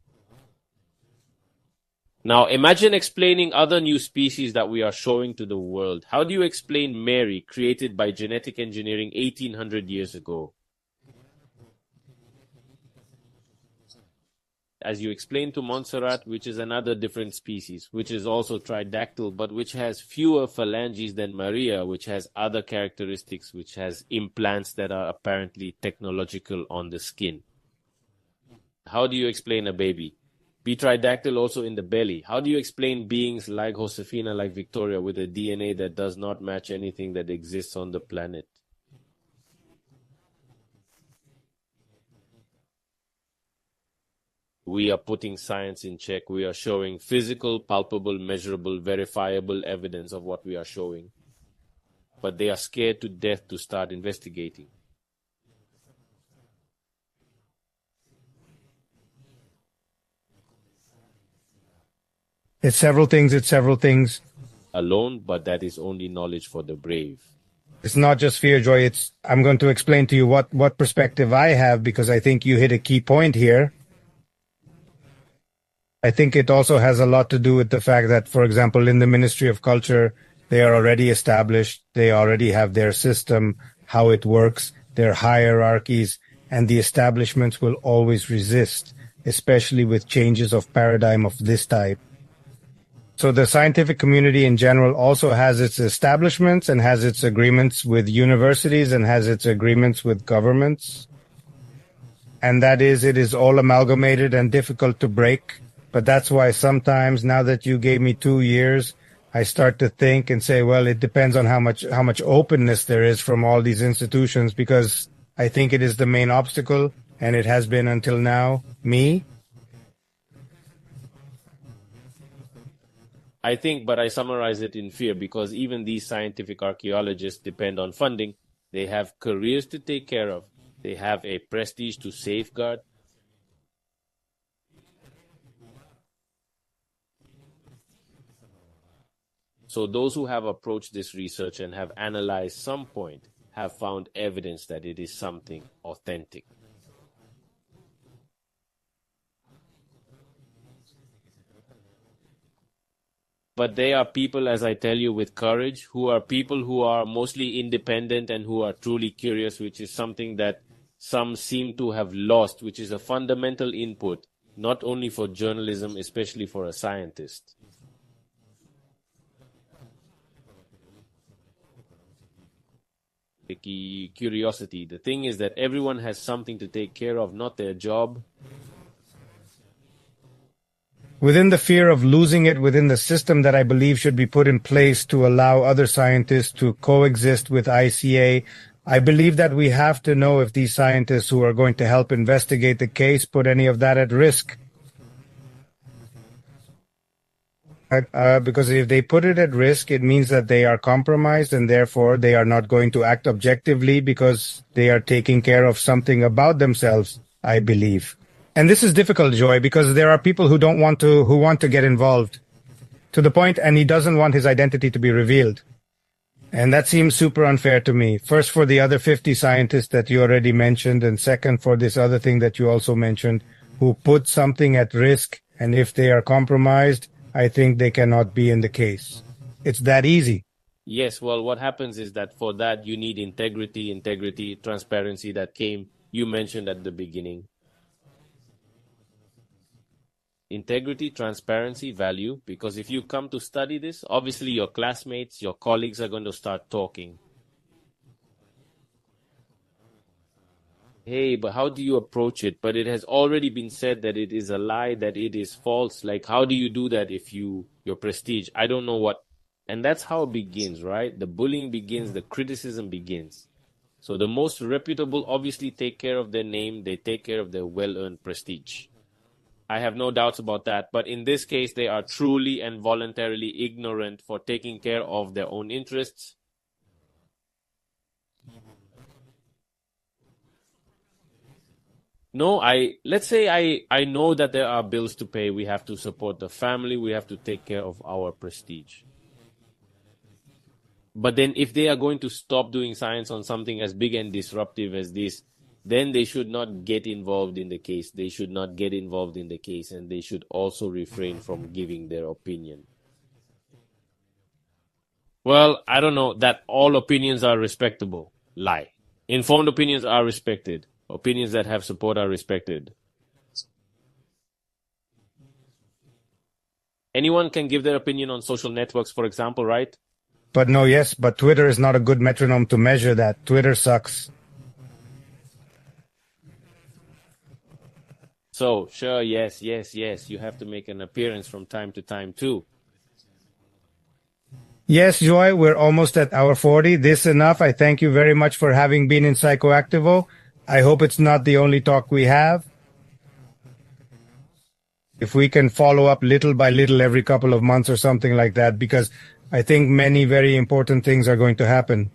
Speaker 2: Now imagine explaining other new species that we are showing to the world. How do you explain Mary, created by genetic engineering 1800 years ago? As you explain to Montserrat, which is another different species, which is also tridactyl, but which has fewer phalanges than Maria, which has other characteristics, which has implants that are apparently technological on the skin. How do you explain a baby? Be tridactyl also in the belly. How do you explain beings like Josefina, like Victoria, with a DNA that does not match anything that exists on the planet? We are putting science in check. We are showing physical, palpable, measurable, verifiable evidence of what we are showing. But they are scared to death to start investigating.
Speaker 1: It's several things.
Speaker 2: Alone, but that is only knowledge for the brave.
Speaker 1: It's not just fear, Joy. I'm going to explain to you what perspective I have, because I think you hit a key point here. I think it also has a lot to do with the fact that, for example, in the Ministry of Culture, they are already established. They already have their system, how it works, their hierarchies, and the establishments will always resist, especially with changes of paradigm of this type. So the scientific community in general also has its establishments and has its agreements with universities and has its agreements with governments. And that is, it is all amalgamated and difficult to break. But that's why sometimes, now that you gave me 2 years, I start to think and say, well, it depends on how much openness there is from all these institutions, because I think it is the main obstacle, and it has been until now, me.
Speaker 2: I think, but I summarize it in fear, because even these scientific archaeologists depend on funding. They have careers to take care of. They have a prestige to safeguard. So those who have approached this research and have analyzed some point have found evidence that it is something authentic. But they are people, as I tell you, with courage, who are people who are mostly independent and who are truly curious, which is something that some seem to have lost, which is a fundamental input, not only for journalism, especially for a scientist. Curiosity. The thing is that everyone has something to take care of, not their job.
Speaker 1: Within the fear of losing it, within the system that I believe should be put in place to allow other scientists to coexist with ICA, I believe that we have to know if these scientists who are going to help investigate the case put any of that at risk. Because if they put it at risk, it means that they are compromised and therefore they are not going to act objectively because they are taking care of something about themselves, I believe. And this is difficult, Joy, because there are people who who want to get involved to the point, and he doesn't want his identity to be revealed. And that seems super unfair to me. First, for the other 50 scientists that you already mentioned, and second, for this other thing that you also mentioned, who put something at risk, and if they are compromised, I think they cannot be in the case. It's that easy.
Speaker 2: Yes, well, what happens is that for that you need integrity, transparency that you mentioned at the beginning. Integrity, transparency, value, because if you come to study this, obviously your classmates, your colleagues are going to start talking. Hey, but how do you approach it? But it has already been said that it is a lie, that it is false. Like, how do you do that if your prestige? I don't know what. And that's how it begins, right? The bullying begins, the criticism begins. So the most reputable obviously take care of their name, they take care of their well-earned prestige. I have no doubts about that. But in this case, they are truly and voluntarily ignorant for taking care of their own interests. No, let's say I know that there are bills to pay. We have to support the family. We have to take care of our prestige. But then if they are going to stop doing science on something as big and disruptive as this, then they should not get involved in the case. They should not get involved in the case, and they should also refrain from giving their opinion. Well, I don't know that all opinions are respectable. Lie. Informed opinions are respected. Opinions that have support are respected. Anyone can give their opinion on social networks, for example, right?
Speaker 1: But no, yes, but Twitter is not a good metronome to measure that. Twitter sucks.
Speaker 2: So, sure, yes. You have to make an appearance from time to time, too.
Speaker 1: Yes, Joy, we're almost at hour 40. This enough. I thank you very much for having been in Psicoactivo. I hope it's not the only talk we have. If we can follow up little by little every couple of months or something like that, because I think many very important things are going to happen.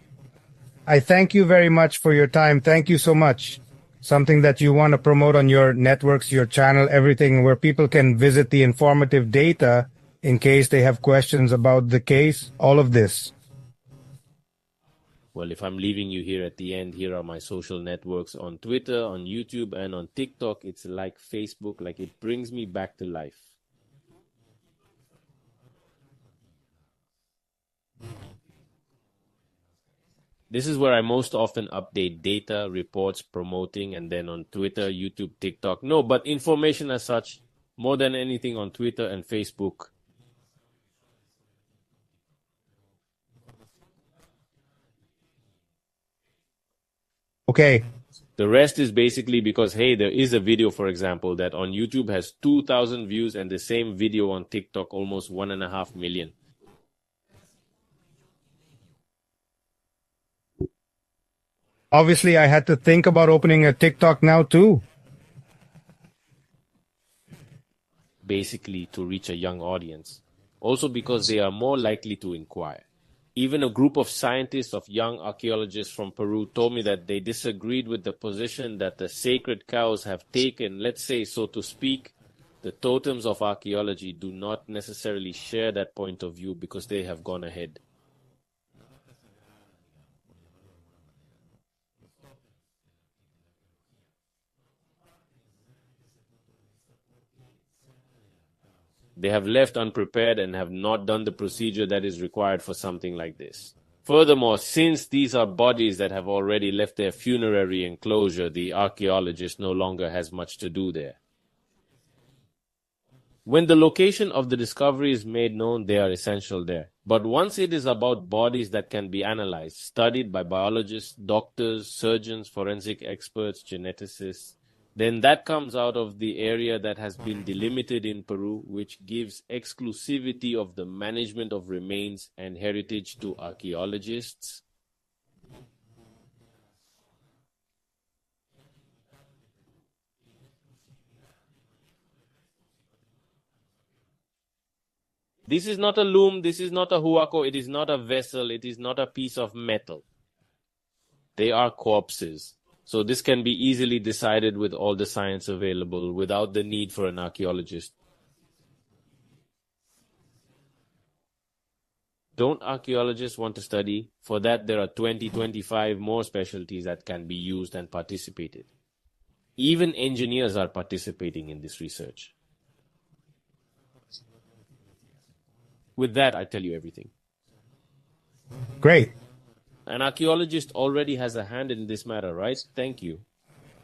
Speaker 1: I thank you very much for your time. Thank you so much. Something that you want to promote on your networks, your channel, everything, where people can visit the informative data in case they have questions about the case, all of this.
Speaker 2: Well, if I'm leaving you here at the end, here are my social networks on Twitter, on YouTube, and on TikTok. It's like Facebook, like it brings me back to life. This is where I most often update data, reports, promoting, and then on Twitter, YouTube, TikTok. No, but information as such, more than anything on Twitter and Facebook.
Speaker 1: Okay.
Speaker 2: The rest is basically because, hey, there is a video, for example, that on YouTube has 2,000 views and the same video on TikTok almost 1.5 million.
Speaker 1: Obviously, I had to think about opening a TikTok now too.
Speaker 2: Basically to reach a young audience. Also because they are more likely to inquire. Even a group of scientists, of young archaeologists from Peru told me that they disagreed with the position that the sacred cows have taken, let's say, so to speak. The totems of archaeology do not necessarily share that point of view because they have gone ahead. They have left unprepared and have not done the procedure that is required for something like this. Furthermore, since these are bodies that have already left their funerary enclosure, the archaeologist no longer has much to do there. When the location of the discovery is made known, they are essential there. But once it is about bodies that can be analyzed, studied by biologists, doctors, surgeons, forensic experts, geneticists, then that comes out of the area that has been delimited in Peru, which gives exclusivity of the management of remains and heritage to archaeologists. This is not a loom, this is not a huaco, it is not a vessel, it is not a piece of metal. They are corpses. So this can be easily decided with all the science available without the need for an archaeologist. Don't archaeologists want to study? For that, there are 20, 25 more specialties that can be used and participated. Even engineers are participating in this research. With that, I tell you everything.
Speaker 1: Great.
Speaker 2: An archaeologist already has a hand in this matter, right? Thank you.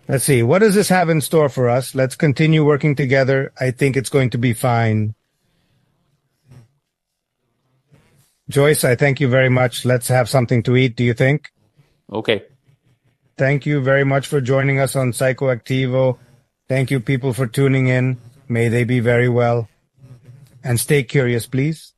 Speaker 1: Let's see. What does this have in store for us? Let's continue working together. I think it's going to be fine. Jois, I thank you very much. Let's have something to eat, do you think?
Speaker 2: Okay.
Speaker 1: Thank you very much for joining us on Psicoactivo. Thank you, people, for tuning in. May they be very well. And stay curious, please.